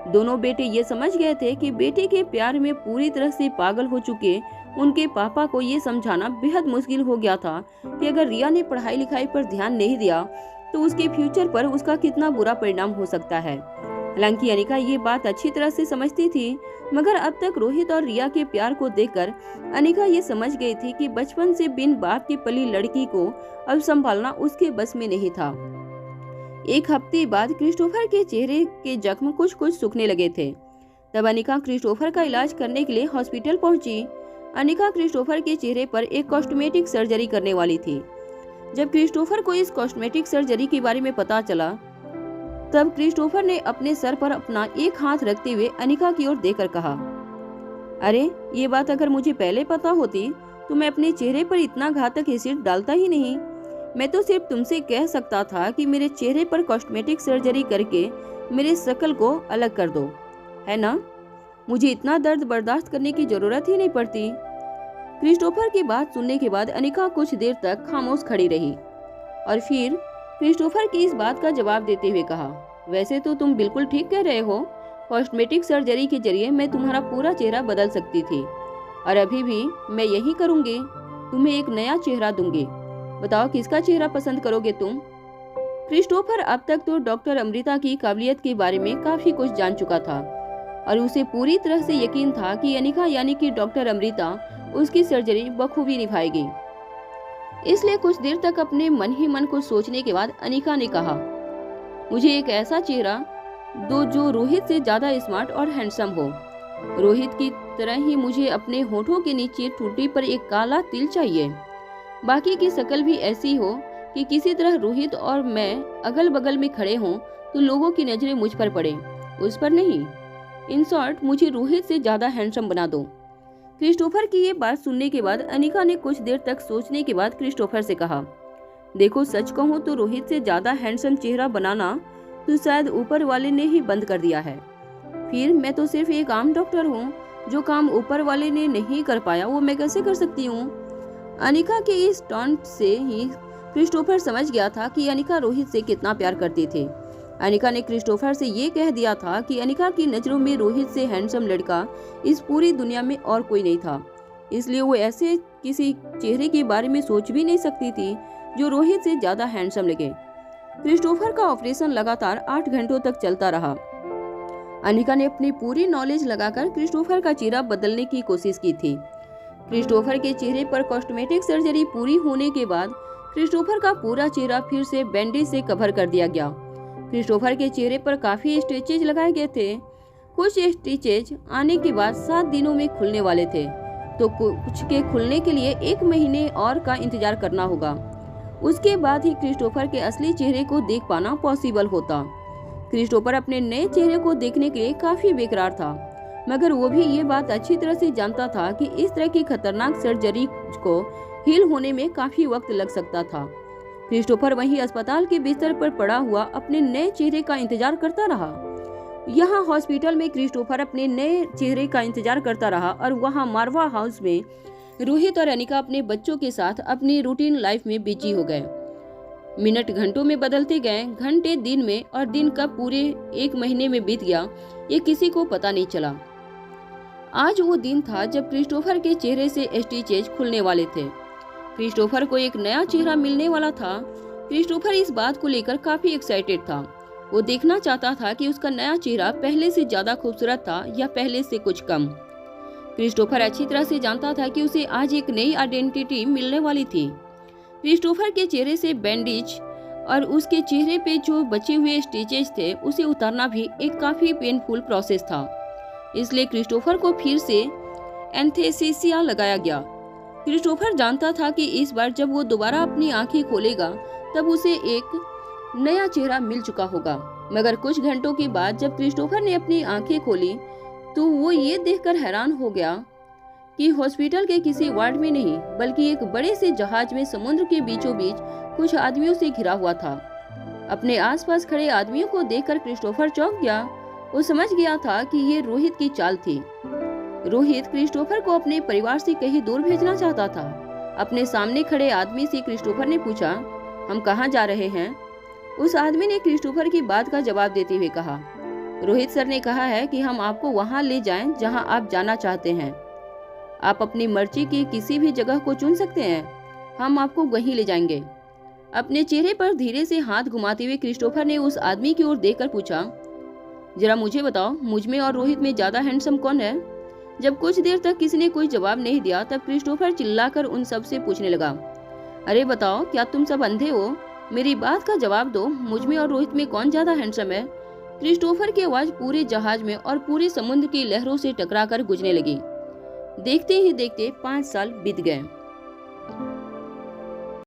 दोनों बेटे ये समझ गए थे कि बेटी के प्यार में पूरी तरह से पागल हो चुके उनके पापा को ये समझाना बेहद मुश्किल हो गया था कि अगर रिया ने पढ़ाई लिखाई पर ध्यान नहीं दिया तो उसके फ्यूचर पर उसका कितना बुरा परिणाम हो सकता है। हालांकि अनिका ये बात अच्छी तरह से समझती थी, मगर अब तक रोहित और रिया के प्यार को देखकर अनिका ये समझ गई थी कि बचपन से बिन बाप की पली लड़की को अब संभालना उसके बस में नहीं था। एक हफ्ते बाद क्रिस्टोफर के चेहरे के जख्म कुछ कुछ सूखने लगे थे। तब अनिका क्रिस्टोफर का इलाज करने के लिए हॉस्पिटल पहुंची। अनिका क्रिस्टोफर के चेहरे पर एक कॉस्मेटिक सर्जरी करने वाली थी। जब क्रिस्टोफर को इस कॉस्मेटिक सर्जरी के बारे में पता चला, तब क्रिस्टोफर ने अपने सर पर अपना एक हाथ रखते हुए अनिका की ओर देखकर कहा, अरे ये बात अगर मुझे पहले पता होती तो मैं अपने चेहरे पर इतना घातक एसिड डालता ही नहीं। मैं तो सिर्फ तुमसे कह सकता था कि मेरे चेहरे पर कॉस्मेटिक सर्जरी करके मेरे शक्ल को अलग कर दो, है ना? मुझे इतना दर्द बर्दाश्त करने की जरूरत ही नहीं पड़ती। क्रिस्टोफर की बात सुनने के बाद अनिका कुछ देर तक खामोश खड़ी रही और फिर क्रिस्टोफर की इस बात का जवाब देते हुए कहा, वैसे तो तुम बिल्कुल ठीक कह रहे हो। कॉस्मेटिक सर्जरी के जरिए मैं तुम्हारा पूरा चेहरा बदल सकती थी और अभी भी मैं यही करूंगी। तुम्हें एक नया चेहरा दूंगी। बताओ किसका चेहरा पसंद करोगे तुम? क्रिस्टोफर अब तक तो डॉक्टर अमृता की काबिलियत के बारे में काफी कुछ जान चुका था और उसे पूरी तरह से यकीन था कि अनिका यानी कि डॉक्टर अमृता उसकी सर्जरी बखूबी निभाएगी। इसलिए कुछ देर तक अपने मन ही मन को सोचने के बाद अनिका ने कहा, मुझे एक ऐसा चेहरा दो जो रोहित से ज्यादा स्मार्ट और हैंडसम हो। रोहित की तरह ही मुझे अपने होठों के नीचे ठुड्डी पर एक काला तिल चाहिए। बाकी की शक्ल भी ऐसी हो कि किसी तरह रोहित और मैं अगल बगल में खड़े हों तो लोगों की नजरें मुझ पर पड़े, उस पर नहीं। इन शॉर्ट मुझे रोहित से ज्यादा हैंडसम बना दो। क्रिस्टोफर की ये बात सुनने के बाद अनिका ने कुछ देर तक सोचने के बाद क्रिस्टोफर से कहा, देखो सच कहूँ तो रोहित से ज्यादा हैंडसम चेहरा बनाना तो शायद ऊपर वाले ने ही बंद कर दिया है। फिर मैं तो सिर्फ एक आम डॉक्टर हूँ, जो काम ऊपर वाले ने नहीं कर पाया वो मैं कैसे कर सकती हूँ? अनिका के इस टॉन्ट से ही क्रिस्टोफर समझ गया था कि अनिका रोहित से कितना प्यार करती थी। अनिका ने क्रिस्टोफर से ये कह दिया था कि अनिका की नज़रों में रोहित से हैंडसम लड़का इस पूरी दुनिया में और कोई नहीं था, इसलिए वो ऐसे किसी चेहरे के बारे में सोच भी नहीं सकती थी जो रोहित से ज्यादा हैंडसम लगे। क्रिस्टोफर का ऑपरेशन लगातार 8 घंटों तक चलता रहा। अनिका ने अपनी पूरी नॉलेज लगाकर क्रिस्टोफर का चेहरा बदलने की कोशिश की थी। क्रिस्टोफर के चेहरे पर कॉस्मेटिक सर्जरी पूरी होने के बाद क्रिस्टोफर का पूरा चेहरा फिर से बैंडेज से कवर कर दिया गया। क्रिस्टोफर के चेहरे पर काफी स्टिचेज लगाए गए थे। कुछ स्टिचेज आने के बाद 7 दिनों में खुलने वाले थे, तो कुछ के खुलने के लिए 1 महीने और का इंतजार करना होगा। उसके बाद ही क्रिस्टोफर के असली चेहरे को देख पाना पॉसिबल होता। क्रिस्टोफर अपने नए चेहरे को देखने के लिए काफी बेकरार था, मगर वो भी ये बात अच्छी तरह से जानता था कि इस तरह की खतरनाक सर्जरी को हील होने में काफी वक्त लग सकता था। क्रिस्टोफर वहीं अस्पताल के बिस्तर पर पड़ा हुआ अपने नए चेहरे का इंतजार करता रहा। यहाँ हॉस्पिटल में क्रिस्टोफर अपने नए चेहरे का इंतजार करता रहा और वहाँ मारवा हाउस में रोहित और अनिका अपने बच्चों के साथ अपनी रूटीन लाइफ में बिजी हो गए। मिनट घंटों में बदलते गए, घंटे दिन में, और दिन कब पूरे 1 महीने में बीत गया ये किसी को पता नहीं चला। आज वो दिन था जब क्रिस्टोफर के चेहरे से स्टिचेज खुलने वाले थे। क्रिस्टोफर को एक नया चेहरा मिलने वाला था। क्रिस्टोफर इस बात को लेकर काफी एक्साइटेड था। वो देखना चाहता था कि उसका नया चेहरा पहले से ज्यादा खूबसूरत था या पहले से कुछ कम। क्रिस्टोफर अच्छी तरह से जानता था कि उसे आज एक नई आइडेंटिटी मिलने वाली थी। क्रिस्टोफर के चेहरे से बैंडेज और उसके चेहरे पे जो बचे हुए स्टिचेस थे उसे उतारना भी एक काफ़ी पेनफुल प्रोसेस था। इसलिए क्रिस्टोफर को फिर से एनेस्थीसिया लगाया गया। क्रिस्टोफर जानता था कि इस बार जब वो दोबारा अपनी आंखें खोलेगा तब उसे एक नया चेहरा मिल चुका होगा। मगर कुछ घंटों के बाद जब क्रिस्टोफर ने अपनी आंखें खोली तो वो ये देखकर हैरान हो गया कि हॉस्पिटल के किसी वार्ड में नहीं बल्कि एक बड़े से जहाज में समुद्र के बीचों बीच कुछ आदमियों से घिरा हुआ था। अपने आसपास खड़े आदमियों को देखकर क्रिस्टोफर चौंक गया। वो समझ गया था कि ये रोहित की चाल थी। रोहित क्रिस्टोफर को अपने परिवार से कहीं दूर भेजना चाहता था। अपने सामने खड़े आदमी से क्रिस्टोफर ने पूछा, हम कहाँ जा रहे हैं? उस आदमी ने क्रिस्टोफर की बात का जवाब देते हुए कहा, रोहित सर ने कहा है कि हम आपको वहां ले जाएं जहां आप जाना चाहते हैं। आप अपनी मर्जी की किसी भी जगह को चुन सकते हैं, हम आपको वहीं ले जाएंगे। अपने चेहरे पर धीरे से हाथ घुमाते हुए क्रिस्टोफर ने उस आदमी की ओर देखकर पूछा, जरा मुझे बताओ, मुझ में और रोहित में ज्यादा हैंडसम कौन है? जब कुछ देर तक किसी ने कोई जवाब नहीं दिया तब क्रिस्टोफर चिल्लाकर उन सब से पूछने लगा, अरे बताओ, क्या तुम सब अंधे हो? मेरी बात का जवाब दो, मुझ में और रोहित में कौन ज्यादा हैंडसम है? क्रिस्टोफर की आवाज पूरे जहाज में और पूरे समुद्र की लहरों से टकराकर गूंजने लगी। देखते ही देखते 5 साल बीत गए।